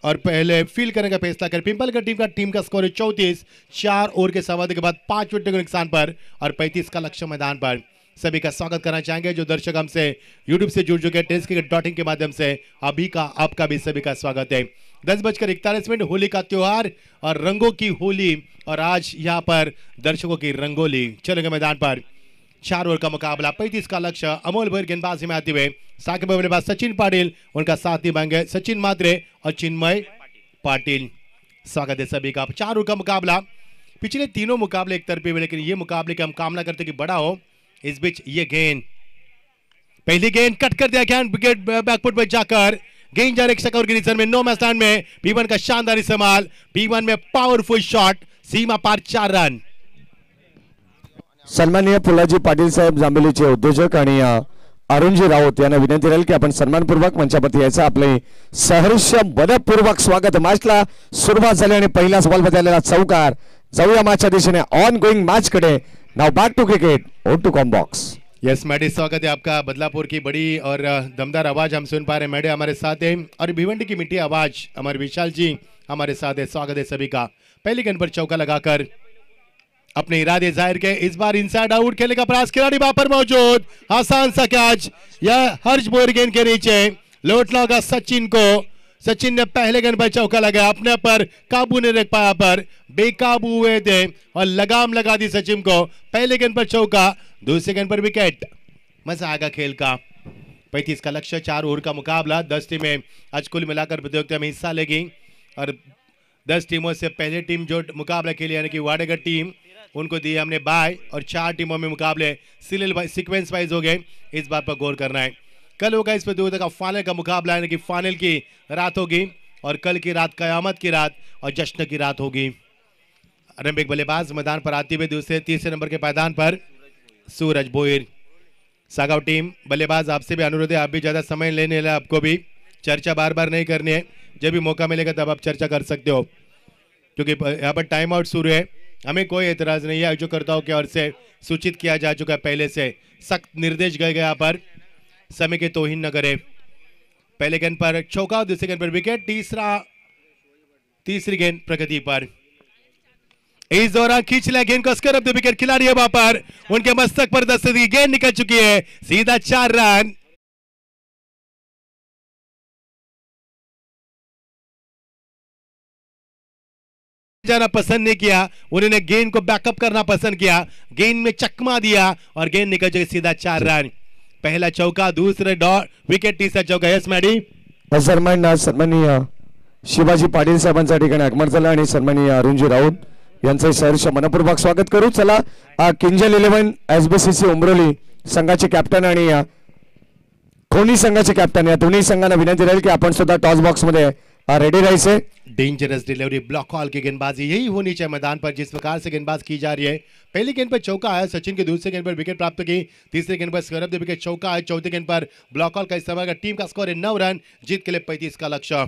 और पहले फील्ड करने का फैसला कर पिंपलगढ़ टीम का स्कोर है 34. 4 ओवर के समाप्ति के बाद 5 विकेट के नुकसान पर और 35 का लक्ष्य मैदान पर. सभी का स्वागत करना चाहेंगे जो दर्शक हमसे यूट्यूब से जुड़ चुके हैं टेस्ट क्रिकेट डॉटिंग के माध्यम से. अभी का आपका भी सभी का स्वागत है. 10:41 होली का त्योहार और रंगों की होली और आज यहाँ पर दर्शकों की रंगोली. चलेंगे मैदान पर. 4 ओवर का मुकाबला. 35 का लक्ष्य. अमोल भैर गेंदबाजी में आते हुए साकिब बल्लेबाज सचिन पाटिल, उनका साथ निभाएंगे सचिन मात्रे और चिन्मय पाटिल. स्वागत है सभी का. 4 ओवर का मुकाबला. पिछले तीनों मुकाबले एक तरफे हुए लेकिन ये मुकाबले की हम कामना करते कि बड़ा हो. इस बीच ये गेंद, पहली गेंद कट कर दिया गया विकेट बैकफुट पर जाकर. गेंद जा रही और गिरीसन में नो मैच में P1 का शानदार इस्तेमाल. P1 में पावरफुल शॉट. सीमा पार 4 रन. सन्माननीय फुलाजी पाटील साहेब जांभेलीचे उद्योजक आणि अरुणजी राऊत यांना विनंती राहील की आपण सन्मानपूर्वक मंचावरती यायचं. आपले सहर्ष मनपूर्वक स्वागत. मॅचला सुरुवात झाली आणि पहिलाच बॉलमध्ये आलेला चौकार. जाऊया मॅचच्या दिशेने ऑन गोइंग मॅच कडे. Now back to cricket on to comm box. Yes Maddy, स्वागत है आपका. बदलापुर की बड़ी और दमदार आवाज हम सुन पा रहे हैं. मैडे हमारे साथ है और भिवंडी की मिट्टी आवाज हमारे विशाल जी हमारे साथ है. स्वागत है सभी का. पहली गेंद पर चौका लगाकर अपने इरादे जाहिर के इस बार इनसाइड आउट खेलने का प्रयास. खिलाड़ी वहां पर मौजूद. आसान सा कैच. यह हर्ष बोर गेंद के नीचे लौटना होगा सचिन को. सचिन ने पहले गेंद पर चौका लगाया. अपने पर काबू नहीं रख पाया, पर बेकाबू हुए थे और लगाम लगा दी सचिन को. पहले गेंद पर चौका, दूसरे गेंद पर विकेट. मजा आएगा खेल का. 35 का लक्ष्य. 4 ओवर का मुकाबला. 10 टीमें आज कुल मिलाकर प्रतियोगिता में हिस्सा लेगी और 10 टीमों से पहले टीम जो मुकाबला के लिए यानी कि वाडेगढ़ टीम, उनको दिए हमने बाय और 4 टीमों में मुकाबले सीक्वेंस वाइज हो गए. इस बात पर गौर करना है. कल होगा इस प्रतियोगिता का फाइनल का मुकाबला यानी कि फाइनल की रात होगी और कल की रात कयामत की रात और जश्न की रात होगी. रंबिक बल्लेबाज मैदान पर आते हुए तीसरे नंबर के पायदान पर सूरज बोईर. सागाव टीम बल्लेबाज आपसे भी अनुरोध है, आप भी ज्यादा समय लेने वाला, आपको भी चर्चा बार बार नहीं करनी है. जब भी मौका मिलेगा तब आप चर्चा कर सकते हो क्योंकि यहाँ पर टाइम आउट शुरू है. हमें कोई एतराज नहीं है. आयोजकर्ताओं की ओर से सूचित किया जा चुका है पहले से. सख्त निर्देश गए यहाँ पर समय के तोहिन न करे. पहले गेंद पर चौका, दूसरे गेंद पर विकेट. तीसरी गेंद प्रगति पर. इस दौरान खींच लिया गेंद को स्कर द विकेट. खिलाड़ी है वहां पर, उनके मस्तक पर दस्तक गेंद निकल चुकी है. सीधा 4 रन. जाना पसंद नहीं किया, उन्होंने गेंद को बैकअप करना पसंद किया. गेंद में चकमा दिया और गेंद निकल चुकी. सीधा 4 रन. पहला चौका, दूसरे डॉट विकेट, तीसरा चौका. Yes Maddy. सन्माननीय शिवाजी पाटील साहेबांच्या ठिकाणी आगमन झालं आणि सन्माननीय अरुणजी राऊत यांचे सहर्ष मनपूर्वक स्वागत करू. चला किंजल 11 SBCC उमरोली संघाचे कॅप्टन आणि खोनी संघाचे कॅप्टन या दोन्ही संघांना विनंती राहील की आपण सुद्धा टॉस बॉक्स मध्ये रेडी राहायचे. डेंजरस डिलीवरी, ब्लॉक कॉल की गेंदबाजी यही होनी चाहिए मैदान पर जिस प्रकार से गेंदबाज की जा रही है. पहली गेंद पर चौका आया सचिन के, दूसरे गेंद पर विकेट प्राप्त की. तीसरे गेंद पर स्कर द विकेट चौका है. चौथे गेंद पर ब्लॉक कॉल का इस्तेमाल. टीम का स्कोर है 9 रन. जीत के लिए 35 का लक्ष्य.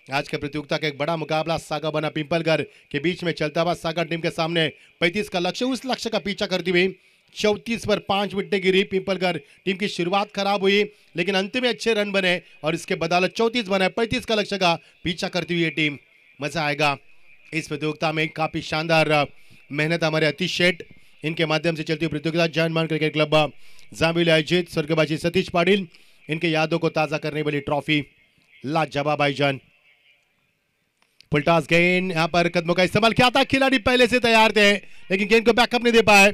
आज के प्रतियोगिता का एक बड़ा मुकाबला सागा बना पिंपलगढ़ के बीच में चलता हुआ. सागा टीम के सामने 35 का लक्ष्य. उस लक्ष्य का पीछा करती हुई 34 पर 5 विकेटें गिरी. पिंपलगढ़ टीम की शुरुआत खराब हुई लेकिन अंत में अच्छे रन बने और इसके बदौलत 34 बने. 35 का लक्ष्य का पीछा करती हुई ये टीम. मजा आएगा इस प्रतियोगिता में. काफी शानदार मेहनत हमारे अतीश शेठ, इनके माध्यम से चलती हुई प्रतियोगिता. जयनुमान क्रिकेट क्लब जांभेली आयोजित स्वर्गवासी सतीश पाटिल इनके यादों को ताजा करने वाली ट्रॉफी लाजवाब भाईजान। फुलटॉस गेंद, यहां पर कदमों का इस्तेमाल किया था, खिलाड़ी पहले से तैयार थे लेकिन गेंद को बैकअप नहीं दे पाए।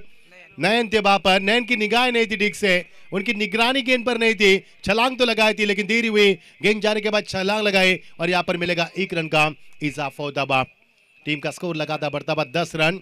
नयन थे वहां पर, नयन की निगाहें नहीं थी ठीक से, उनकी निगरानी गेंद पर नहीं थी। छलांग तो लगाई थी लेकिन देरी हुई, गेंद जाने के बाद छलांग लगाए और यहां पर मिलेगा 1 रन का इजाफा होता हुआ। टीम का स्कोर लगातार बढ़ता हुआ 10 रन।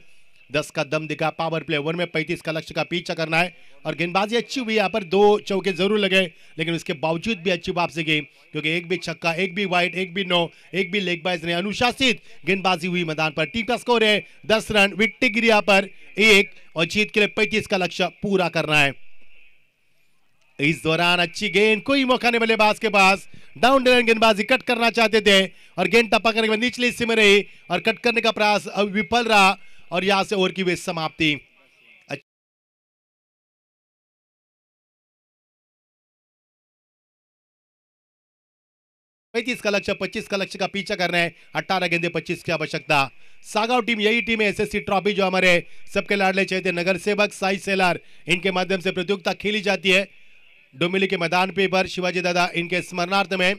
10 का दम दिखा पावर प्ले ओवर में। 35 का लक्ष्य का पीछा करना है और गेंदबाजी अच्छी हुई। यहाँ पर 2 चौके जरूर लगे लेकिन उसके बावजूद भी अच्छी वापसी की, क्योंकि एक भी छक्का, एक भी वाइड, एक भी नो, एक भी लेग बाइज नहीं, अनुशासित गेंदबाजी हुई मैदान पर। टीम का स्कोर है 10 रन। विकेट गिरी यहाँ पर 1 और जीत के लिए 35 का लक्ष्य पूरा करना है। इस दौरान अच्छी गेंद, कोई मौका नहीं बल्लेबाज के पास। डाउन द लाइन गेंदबाजी कट करना चाहते थे और गेंद टप्पा करने के बाद निचली हिस्से में रही और कट करने का प्रयास विफल रहा और यहां से ओवर की वे समाप्ति। 35 का लक्ष्य, 25 का लक्ष्य का पीछा करना है। 18 गेंदे 25 की आवश्यकता। सागाव टीम यही टीम है एसएससी ट्रॉफी जो हमारे सबके लाडले चहेते नगर सेवक साई सेलार इनके माध्यम से प्रतियोगिता खेली जाती है डोमिली के मैदान पर। शिवाजी दादा इनके स्मरणार्थ में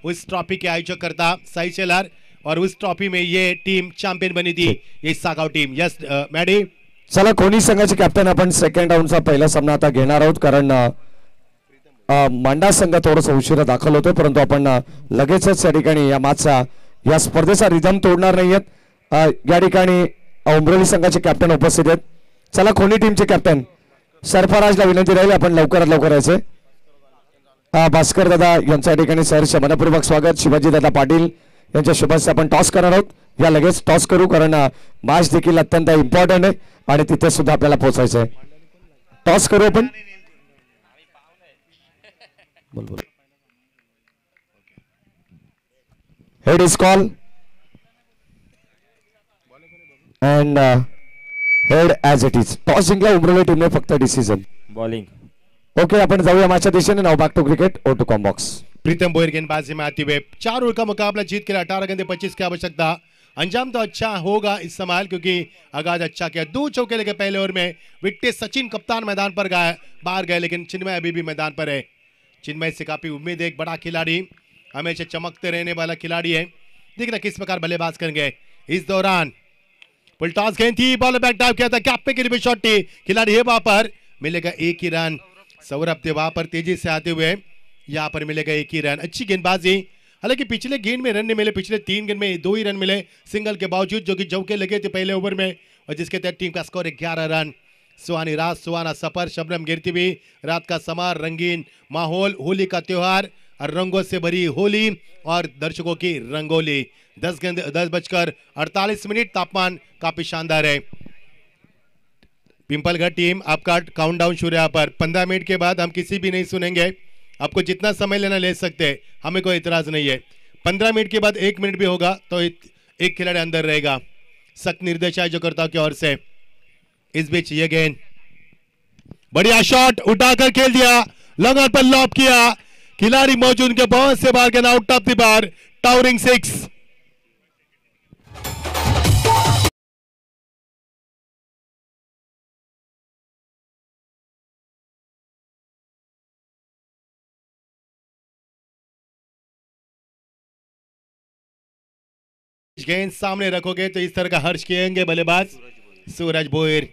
उस ट्रॉफी के आयोजक करता साई सेलार और उस ट्रॉफी में ये टीम चॅम्पियन बनी थी, ये सागाव टीम। यस मॅडी, चला कोणी संघाचे कॅप्टन आपण सेकंड राऊंडचा पहिला सामना आता घेणार आहोत, कारण मांडा संघ थोडंसं उशिरा दाखल होतोय, परंतु आपण लगेचच या ठिकाणी या मॅचचा या स्पर्धेचा रिदम तोडणार नाहीयेत। या ठिकाणी उमरोली संघाचे कॅप्टन उपस्थित आहेत। चला कोणी टीमचे कॅप्टन सरफराजला विनंती राहील आपण लवकरात लवकर यायचे। भास्कर दादा यांच्या या ठिकाणी सहर्ष मनपूर्वक स्वागत। शिवाजी दादा पाटील यांच्या शुभेच्छा आपण टॉस करणार आहोत, या लगेच टॉस करू, कारण मॅच देखील अत्यंत इम्पॉर्टंट आहे आणि तिथे सुद्धा आपल्याला पोहोचायचं आहे। टॉस करू आपण। Head is call and head as it is. Toss जिंकला उमरोली टीमने, फक्त डिसिजन बॉलिंग। ओके, आपण जाऊया मॅचच्या दिशेने। नाव बॅक टू क्रिकेट, ओ टू कॉम्बॉक्स। प्रीतम बोयर गेंदबाजी में आते हुए 4 ओवर का मुकाबला जीत के लिए 18 गेंदे 25 की आवश्यकता। अंजाम तो अच्छा होगा इस समाल, क्योंकि आगाज अच्छा किया। 2 चौके लगे पहले ओवर में। विट्टे सचिन कप्तान मैदान पर बाहर गए लेकिन चिन्मय अभी भी मैदान पर है। चिन्मय से काफी उम्मीद है, एक बड़ा खिलाड़ी, हमेशा चमकते रहने वाला खिलाड़ी है। देखना किस प्रकार बल्लेबाज करेंगे। इस दौरान फुल टॉस गेंद थी, बॉल बैक डाइव किया था, कैप पे गिरी शॉट थी, खिलाड़ी है वहां पर, मिलेगा 1 ही रन। सौरभ थे वहां पर तेजी से आते हुए, यहां पर मिलेगा 1 ही रन। अच्छी गेंदबाजी, हालांकि पिछले गेंद में रन नहीं मिले, पिछले 3 गेंद में 2 ही रन मिले सिंगल के बावजूद, जो कि चौके लगे थे पहले ओवर में, और जिसके तहत टीम का स्कोर 11 रन। सुहानी रात, सुहाना सफर, शबनम गिरती हुई रात का समा, रंगीन माहौल, होली का त्योहार और रंगों से भरी होली और दर्शकों की रंगोली। 10:48, तापमान काफी शानदार है। पिंपलगढ़ टीम आपका काउंटडाउन शुरू यहाँ पर। 15 मिनट के बाद हम किसी भी नहीं सुनेंगे, आपको जितना समय लेना ले सकते हैं, हमें कोई इतराज नहीं है। 15 मिनट के बाद 1 मिनट भी होगा तो एक खिलाड़ी अंदर रहेगा, सख्त निर्देश आयोजकर्ताओं की ओर से। इस बीच ये गेंद, बढ़िया शॉट, उठाकर खेल दिया, लॉन्ग ऑन पर लॉब किया, खिलाड़ी मौजूद के बहुत से बार गेंद out of the bar, towering 6। गेंद सामने रखोगे तो इस तरह का हर्ष किएंगे बल्लेबाज सूरज बोयर।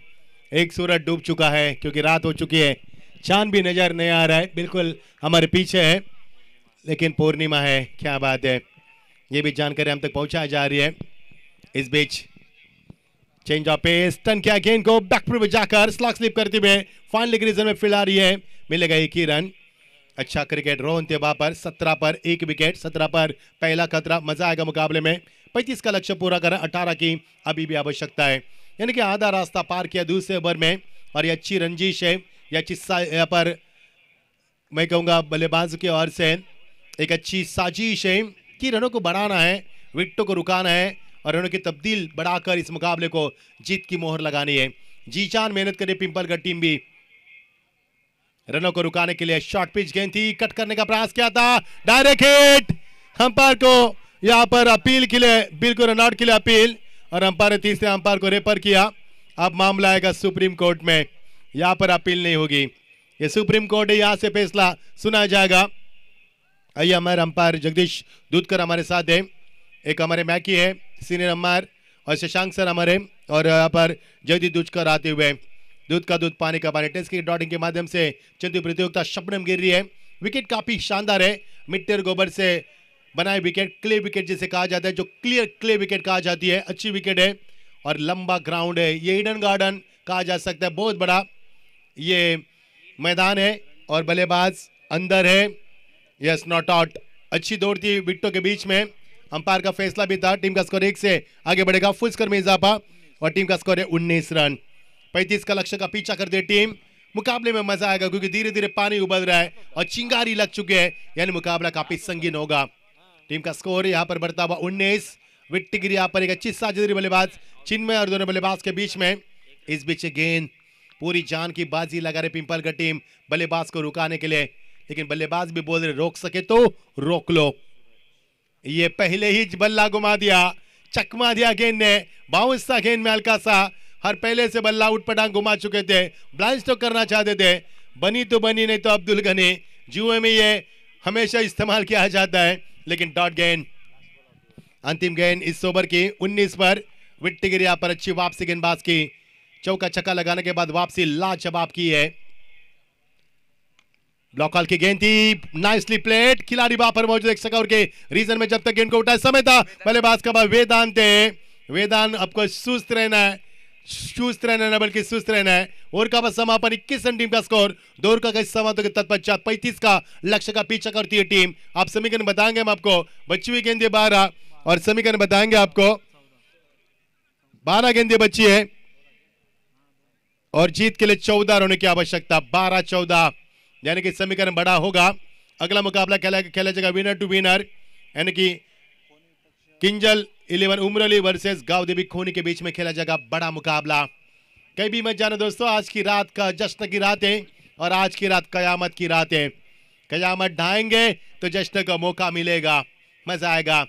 एक सूरज डूब चुका है क्योंकि रात हो चुकी है, चांद भी नजर नहीं आ रहा है, बिल्कुल हमारे पीछे है, लेकिन पूर्णिमा है। क्या बात है, ये भी जानकारी हम तक पहुंचाई जा रही है। इस बीच चेंज ऑफ पेस, टर्न किया गेंद को, बैक पर जाकर स्लॉग स्लिप करते हुए फाइनल रीजन में फील्ड आ रही है, मिलेगा 1 ही रन। अच्छा क्रिकेट, रोहन तेवा पर 17 पर 1 विकेट, 17 पर पहला खतरा, मजा आएगा मुकाबले में। 35 का लक्ष्य पूरा करा, 18 की अभी भी आवश्यकता है, यानी कि आधा रास्ता पार किया दूसरे ओवर में। और ये अच्छी रंजिश है, ये अच्छी यहाँ पर मैं कहूँगा बल्लेबाज की ओर से एक अच्छी साजिश है कि रनों को बढ़ाना है, विकेटों को रुकाना है और रनों की तब्दील बढ़ाकर इस मुकाबले को जीत की मोहर लगानी है। जी जान मेहनत करे पिंपलगढ़ टीम भी। रनों को रुकाने के लिए शॉर्ट पिच गेंद थी, कट करने का प्रयास किया था, डायरेक्ट हिट। अंपायर को यहाँ पर अपील के लिए, बिल्कुल रन आउट के लिए अपील, और अंपायर ने तीसरे अंपायर को रेफर किया। अब मामला आएगा सुप्रीम कोर्ट में, यहाँ पर अपील नहीं होगी, ये सुप्रीम कोर्ट है, यहाँ से फैसला सुना जाएगा। आइए हमारे अंपायर जगदीश दूधकर हमारे साथ है, एक हमारे मैकी है सीनियर अंपायर, और शशांक सर हमारे, और यहाँ पर जगदीश दूधकर आते हुए दूध का दूध पानी का पानी टेस्ट की डॉटिंग के माध्यम से चलती प्रतियोगिता शबनम गिर रही है। विकेट काफी शानदार है, मिट्टी और गोबर से बनाए विकेट, क्ले विकेट जिसे कहा जाता है, जो क्लियर क्ले विकेट कहा जाती है, अच्छी विकेट है और लंबा ग्राउंड है। ये ईडन गार्डन कहा जा सकता है, बहुत बड़ा ये मैदान है और बल्लेबाज अंदर है। यस, नॉट आउट, अच्छी दौड़ती विकेटों के बीच में अंपायर का फैसला भी था। टीम का स्कोर 1 से आगे बढ़ेगा, फुल स्कोर में इजाफा और टीम का स्कोर है 19 रन। 35 का लक्ष्य का पीछा कर दे टीम। मुकाबले में मजा आएगा क्योंकि धीरे धीरे पानी उबल रहा है और चिंगारी लग चुके हैं, यानी मुकाबला काफी संगीन होगा। टीम का स्कोर यहाँ पर बढ़ता हुआ 19। विट्टी गिरी यहाँ पर एक अच्छी साझेदारी बल्लेबाज चिन्मय और दोनों बल्लेबाज के बीच में। इस बीच गेंद पूरी जान की बाजी लगा रहे पिंपल का टीम बल्लेबाज को रुकाने के लिए, लेकिन बल्लेबाज भी बोल रहे रोक सके तो रोक लो। ये पहले ही बल्ला घुमा दिया, चकमा दिया गेंद ने, बाउंस था गेंद में हल्का सा, हर पहले से बल्ला उठ पटांग घुमा चुके थे, ब्लाइंड स्ट्रोक करना चाहते थे, बनी तो बनी नहीं तो अब्दुल गनी। जुए में ये हमेशा इस्तेमाल किया जाता है, लेकिन डॉट गेंद। अंतिम गेंद इस ओवर की 19 पर विट्टी गिरी यहाँ पर अच्छी वापसी गेंदबाज की, चौका छक्का लगाने के बाद वापसी लाजवाब की है। ब्लॉक हॉल की गेंद थी, नाइसली प्लेड, खिलाड़ी वहां पर मौजूद, एक स्कोर के रीजन में जब तक गेंद को उठाए समय था बल्लेबाज का वेदांत है। वेदांत आपको सुस्त रहना है, सुस्त रहना है, बल्कि सुस्त रहना है। और का बस समापन 21 रन टीम का स्कोर, 2 ओवर का समाप्त के तत्पश्चात 35 का लक्ष्य का पीछा करती है टीम। आप समीकरण बताएंगे हम आपको, बची हुई गेंदें 12 और समीकरण बताएंगे आपको, 12 गेंदें बची है और जीत के लिए 14 रन की आवश्यकता, 12-14, यानी कि समीकरण बड़ा होगा। अगला मुकाबला खेला जाएगा विनर टू विनर, यानी कि किंजल 11 उमरली वर्सेस गांवदेवी खोनी के बीच में खेला जाएगा बड़ा मुकाबला। कहीं भी मत जाना दोस्तों, आज की रात का जश्न की रात है और आज की रात कयामत की रात है। कयामत ढाएंगे तो जश्न का मौका मिलेगा, मजा आएगा।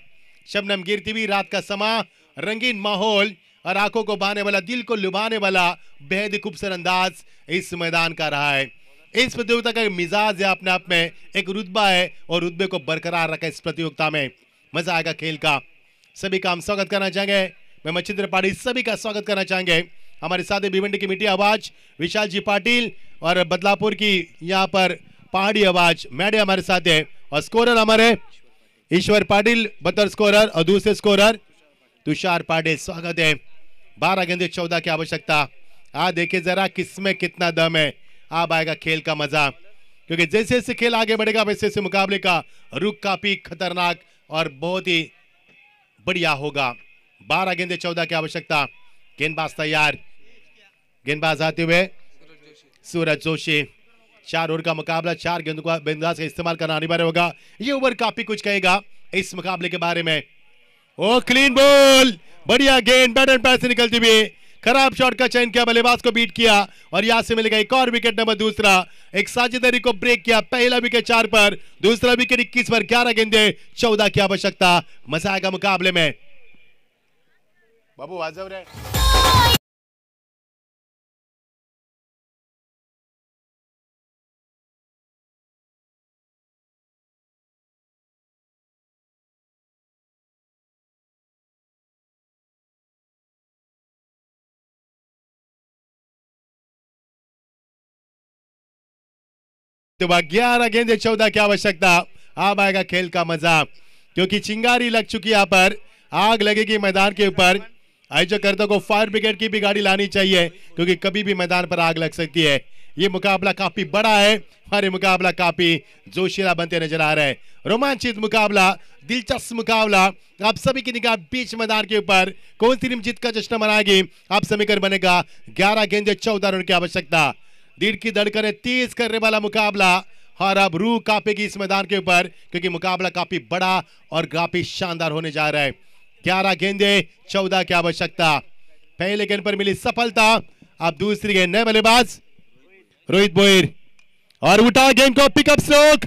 शबनम गिरती हुई रात का समा, रंगीन माहौल और आंखों को भाने वाला, दिल को लुभाने वाला बेहद ही खूबसूरत अंदाज इस मैदान का रहा है। इस प्रतियोगिता का मिजाज है अपने आप में, एक रुतबा है और रुतबे को बरकरार रखा इस प्रतियोगिता में, मजा आएगा खेल का। सभी का हम स्वागत करना चाहेंगे, मैं मच्छिंद्र पाटिल सभी का स्वागत करना चाहेंगे। हमारे साथ भिवंडी की मीठी आवाज विशाल जी पाटिल और बदलापुर की यहाँ पर पहाड़ी आवाज मैडे हमारे साथ है, और स्कोरर हमारे ईश्वर पाटिल बतौर स्कोरर और दूसरे स्कोरर तुषार पाटिल। स्वागत है। 12 गेंदे 14 की आवश्यकता। देखिए जरा किसमें कितना दम है, अब आएगा खेल का मजा, क्योंकि जैसे जैसे खेल आगे बढ़ेगा वैसे वैसे मुकाबले का रुख काफी खतरनाक और बहुत ही बढ़िया होगा। 12 गेंदे 14 की आवश्यकता। गेंदबाज तैयार, गेंदबाज आते हुए सूरज जोशी। 4 ओवर का मुकाबला, 4 गेंदबाज का इस्तेमाल करना अनिवार्य होगा। ये ओवर काफी कुछ कहेगा इस मुकाबले के बारे में। ओ क्लीन बॉल, बढ़िया गेंद, बैट एंड पैर से निकलती हुई, खराब शॉट का चयन किया, बल्लेबाज को बीट किया और यहां से मिलेगा एक और विकेट नंबर दूसरा। एक साझेदारी को ब्रेक किया, पहला विकेट 4 पर, दूसरा विकेट 21 पर, 11 गेंदे 14 की आवश्यकता। मजा आएगा मुकाबले में। बाबू वाजव रहे। तो 11 गेंदे 14 की आवश्यकता। अब आएगा खेल का मजा, क्योंकि चिंगारी लग चुकी यहाँ पर, आग लगेगी मैदान के ऊपर। आयोजकर्ता को फायर ब्रिगेड की भी गाड़ी लानी चाहिए, क्योंकि कभी भी मैदान पर आग लग सकती है। ये मुकाबला काफी बड़ा है और ये मुकाबला काफी जोशीला बनते नजर आ रहा है। रोमांचित मुकाबला, दिलचस्प मुकाबला। आप सभी की निगाह बीच मैदान के ऊपर, कौन सी टीम जीत का जश्न मनाएगी आप समीकरण बनेगा। 11 गेंदे 14 रन की आवश्यकता। दिल की धड़कनें तेज करने वाला मुकाबला और अब रूह कांपेगी इस मैदान के ऊपर, क्योंकि मुकाबला काफी बड़ा और काफी शानदार होने जा रहा है। 11 गेंदे 14 की आवश्यकता। पहले गेंद पर मिली सफलता, अब दूसरी गेंद, नए बल्लेबाज रोहित बोयर और उठा गेंद को, पिकअप स्ट्रोक,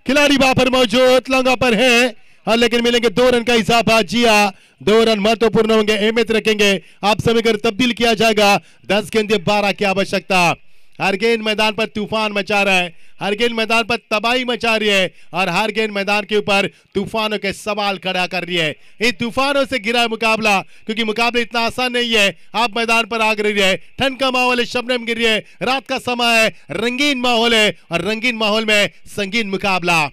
खिलाड़ी वहां पर मौजूद, लॉन्ग पर है और लेकिन मिलेंगे 2 रन का इजाफा। जी हाँ, 2 रन महत्वपूर्ण होंगे, अहमियत रखेंगे। आप समीकरण तब्दील किया जाएगा। 10 गेंदे 12 की आवश्यकता। हर गेंद मैदान पर तूफान मचा रहा है, हर गेंद मैदान पर तबाही मचा रही है और हर गेंद मैदान के ऊपर तूफानों के सवाल खड़ा कर रही है। इन तूफानों से घिरा है मुकाबला, क्योंकि मुकाबला इतना आसान नहीं है। आप मैदान पर आग रही है, ठंड का माहौल है, शबनम गिर रही है, रात का समय है, रंगीन माहौल है और रंगीन माहौल में संगीन मुकाबला।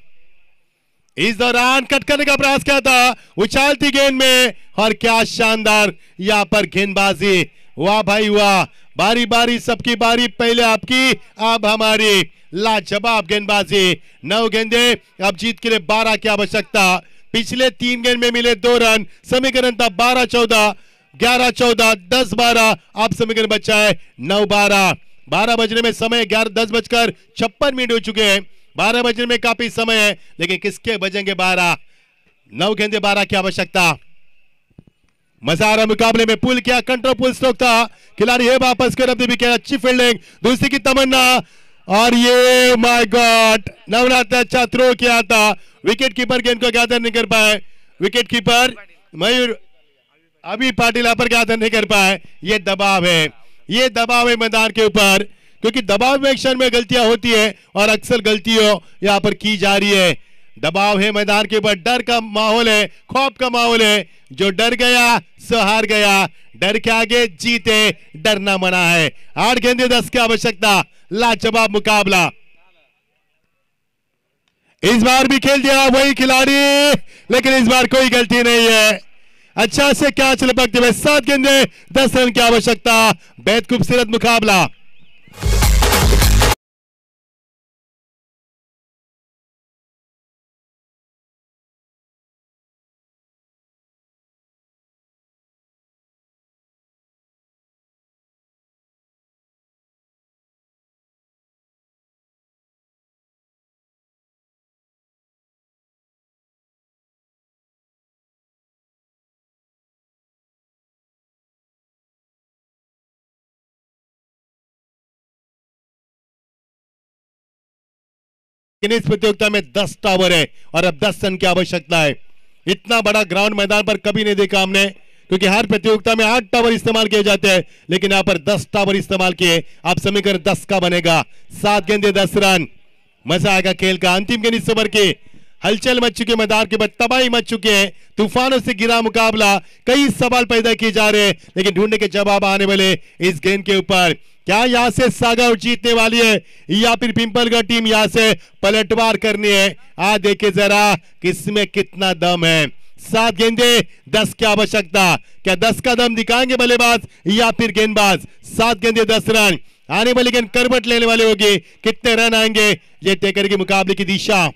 इस दौरान कट करने का प्रयास किया था उछालती गेंद में और क्या शानदार यहां पर गेंदबाजी, वाह भाई वाह। बारी बारी सबकी बारी, पहले आपकी अब हमारी, लाजवाब गेंदबाजी। 9 गेंदे, अब जीत के लिए 12 की आवश्यकता। पिछले 3 गेंद में मिले 2 रन, समीकरण था 12-14, 11-14, 10-12। अब समीकरण बचा है 9-12। 12 बजने में समय 10:56 हो चुके हैं। 12 बजने में काफी समय है, लेकिन किसके बजेंगे 12? 9 गेंदे 12 की आवश्यकता। मजा आ रहा मुकाबले में, पुल किया, कंट्रोल पुल स्ट्रोक था, खिलाड़ी है वापस कर, भी किया, अच्छी फील्डिंग, दूसरी की तमन्ना और ये माय गॉड, नवनाथ ने अच्छा थ्रो किया था, विकेट कीपर गेंद को गैदर नहीं कर पाए, विकेट कीपर मयूर अभी पाटिल पर गैदर नहीं कर पाए। ये दबाव है, ये दबाव है मैदान के ऊपर, क्योंकि दबाव में क्षण में गलतियां होती है और अक्सर गलतियों यहां पर की जा रही है। दबाव है मैदान के ऊपर, डर का माहौल है, खौफ का माहौल है। जो डर गया सो हार गया, डर के आगे जीते डरना मना है। 8 गेंदे 10 की आवश्यकता, लाजवाब मुकाबला। इस बार भी खेल दिया वही खिलाड़ी, लेकिन इस बार कोई गलती नहीं है। अच्छा से क्या लपकते हुए 7 गेंदे 10 रन की आवश्यकता, बेहद खूबसूरत मुकाबला। इस प्रतियोगिता में 10 टावर है और अब 10 रन की आवश्यकता है। इतना बड़ा ग्राउंड मैदान पर कभी नहीं देखा हमने, क्योंकि हर प्रतियोगिता में 8 टावर इस्तेमाल किए जाते हैं, लेकिन यहां पर 10 टावर इस्तेमाल किए। अब समीकरण 10 का बनेगा। 7 गेंदे 10 रन, मजा आएगा खेल का। अंतिम गेंद इस ओवर की, हलचल मच चुकी, मैदान के बाद तबाही मच चुके हैं, तूफानों से घिरा मुकाबला, कई सवाल पैदा किए जा रहे हैं, लेकिन ढूंढने के जवाब आने वाले इस गेंद के ऊपर। क्या यहां से सागर जीतने वाली है या फिर पिंपलगढ़ टीम यहां से पलटवार करनी है? आ देखे जरा किसमें कितना दम है। 7 गेंदे 10 की आवश्यकता, क्या 10 का दम दिखाएंगे बल्लेबाज या फिर गेंदबाज? 7 गेंदे 10 रन, आने वाली गेंद करवट लेने वाले होगी, कितने रन आएंगे ये तय करेगी मुकाबले की दिशा।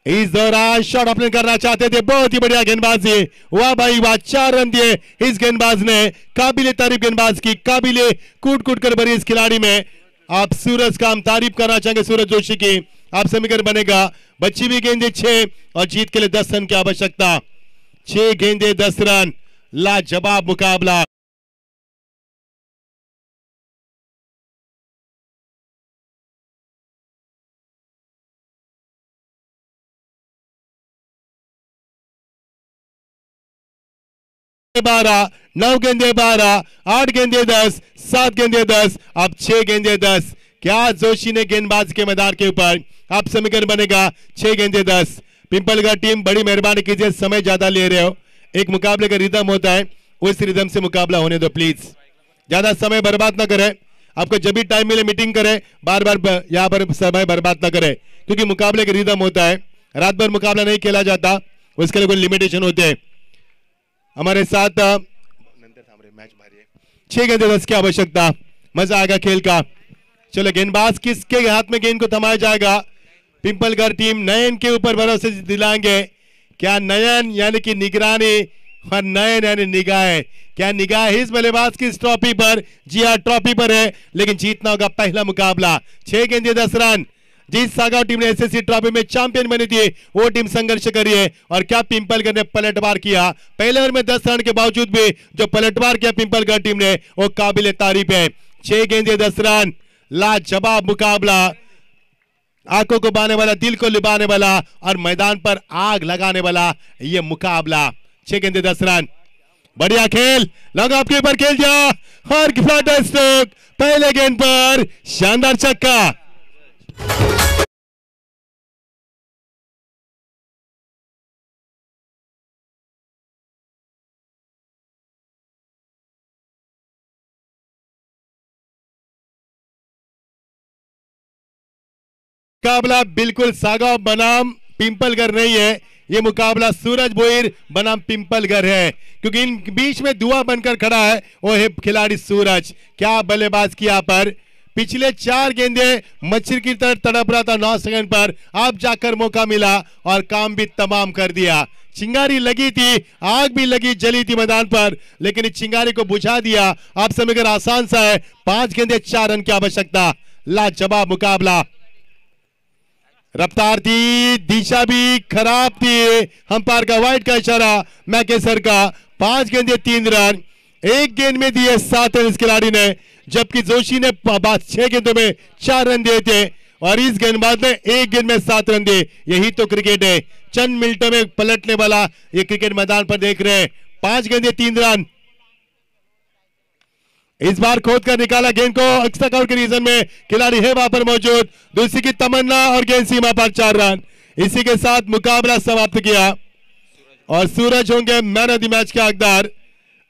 इस दौरान शॉट ओपनिंग करना चाहते थे, बहुत ही बढ़िया गेंदबाजी, वाह भाई वाह। 4 रन दिए इस गेंदबाज ने, काबिले तारीफ गेंदबाज की, काबिले कूट कूट कर भरी इस खिलाड़ी में। आप सूरज का हम तारीफ करना चाहेंगे, सूरज जोशी की। आप समीकरण बनेगा, बची हुई गेंदे 6 और जीत के लिए 10 रन की आवश्यकता। 6 गेंदे 10 रन, लाजवाब मुकाबला। बारह, 9 गेंदे 12, 8 गेंदे 10, 7 गेंदे 10, अब 6 गेंदे 10। क्या जोशी ने गेंदबाज के मैदान के ऊपर, अब समीकरण बनेगा 6 गेंदे 10। पिंपलगढ़ टीम बड़ी मेहरबानी कीजिए, समय ज्यादा ले रहे हो, एक मुकाबले का रिदम होता है, उस रिदम से मुकाबला होने दो प्लीज, ज्यादा समय बर्बाद ना करें। आपको जब भी टाइम मिले मीटिंग करें, बार बार यहाँ पर समय बर्बाद ना करें, क्योंकि मुकाबले का रिदम होता है, रात भर मुकाबला नहीं खेला जाता, उसके लिए कोई लिमिटेशन होते हैं। हमारे साथ मैच भारी है। 6 गेंदे 10 की आवश्यकता, मजा आएगा खेल का। चलो गेंदबाज किसके हाथ में गेंद को थमाया जाएगा? पिंपलगढ़ टीम नयन के ऊपर भरोसे दिलाएंगे। क्या नयन यानी कि निगरानी और नयन यानी निगाह, क्या निगाह इस बल्लेबाज की इस ट्रॉफी पर? जी हाँ, ट्रॉफी पर है, लेकिन जीतना होगा पहला मुकाबला। 6 गेंदे 10 रन, जिस सागांव टीम ने एसएससी ट्रॉफी में चैंपियन बनी थी वो टीम संघर्ष करी है, और क्या पिंपलगढ़ ने पलटवार किया। पहले ओवर में 10 रन के बावजूद भी जो पलटवार किया पिंपलगढ़ टीम ने, वो काबिल तारीफ है। 6 गेंदे 10 रन, लाजवाब मुकाबला, आंखों को बाने वाला, दिल को लुभाने वाला और मैदान पर आग लगाने वाला ये मुकाबला। 6 गेंदे 10 रन, बढ़िया खेल, लॉन्ग ऑफ के ऊपर खेल दिया और फ्लटर स्ट्रोक पहले गेंद पर शानदार छक्का। मुकाबला बिल्कुल सागा बनाम पिंपलगर नहीं है, ये मुकाबला सूरज बोईर बनाम पिंपलगर है, क्योंकि इन बीच में दुआ बनकर खड़ा है वो है खिलाड़ी सूरज। क्या बल्लेबाज किया पर पिछले 4 गेंदे मच्छर की तरह तड़प रहा था 9 सेकंड पर, अब जाकर मौका मिला और काम भी तमाम कर दिया। चिंगारी लगी थी, आग भी लगी जली थी मैदान पर, लेकिन इस चिंगारी को बुझा दिया। आप समीकरण आसान सा है, 5 गेंदे 4 रन की आवश्यकता। लाजवाब मुकाबला, रफ्तार थी, दिशा भी खराब थी, अंपायर का वाइड का इशारा मैकेसर का। 5 गेंदे 3 रन, 1 गेंद में दिए 7 रन इस खिलाड़ी ने, जबकि जोशी ने 6 गेंदों में 4 रन दिए थे और इस गेंदबाज ने 1 गेंद में 7 रन दिए। यही तो क्रिकेट है, चंद मिनटों में पलटने वाला ये क्रिकेट मैदान पर देख रहे हैं। 5 गेंदे 3 रन, इस बार खोद कर निकाला गेंद को, एक्स्ट्रा कवर के रीजन में खिलाड़ी है वहां पर मौजूद। दूसरी की तमन्ना और गेंद सीमा पर 4 रन। इसी के साथ मुकाबला समाप्त किया और सूरज होंगे मैन ऑफ द मैच के हकदार।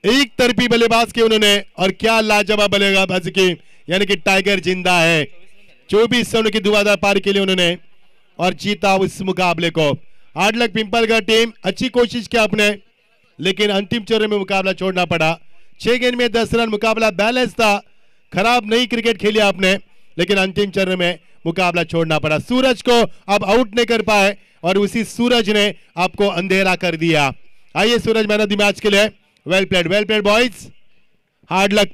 एक तरफी बल्लेबाज की उन्होंने और क्या लाजवाब बल्लेबाजी की, यानी कि टाइगर जिंदा है। 24 रनों की धुआंधार पारी के लिए उन्होंने और जीता उस मुकाबले को। हार्ड लक पिंपलगढ़ टीम, अच्छी कोशिश की आपने, लेकिन अंतिम चरण में मुकाबला छोड़ना पड़ा। 6 गेंद में 10 रन, मुकाबला बैलेंस था, खराब नहीं क्रिकेट खेली आपने, लेकिन अंतिम चरण में मुकाबला छोड़ना पड़ा। सूरज को अब आउट नहीं कर पाए और उसी सूरज ने आपको अंधेरा कर दिया। आइए Suraj man of the match के लिए। वेल प्लेड बॉयज, हार्ड लक।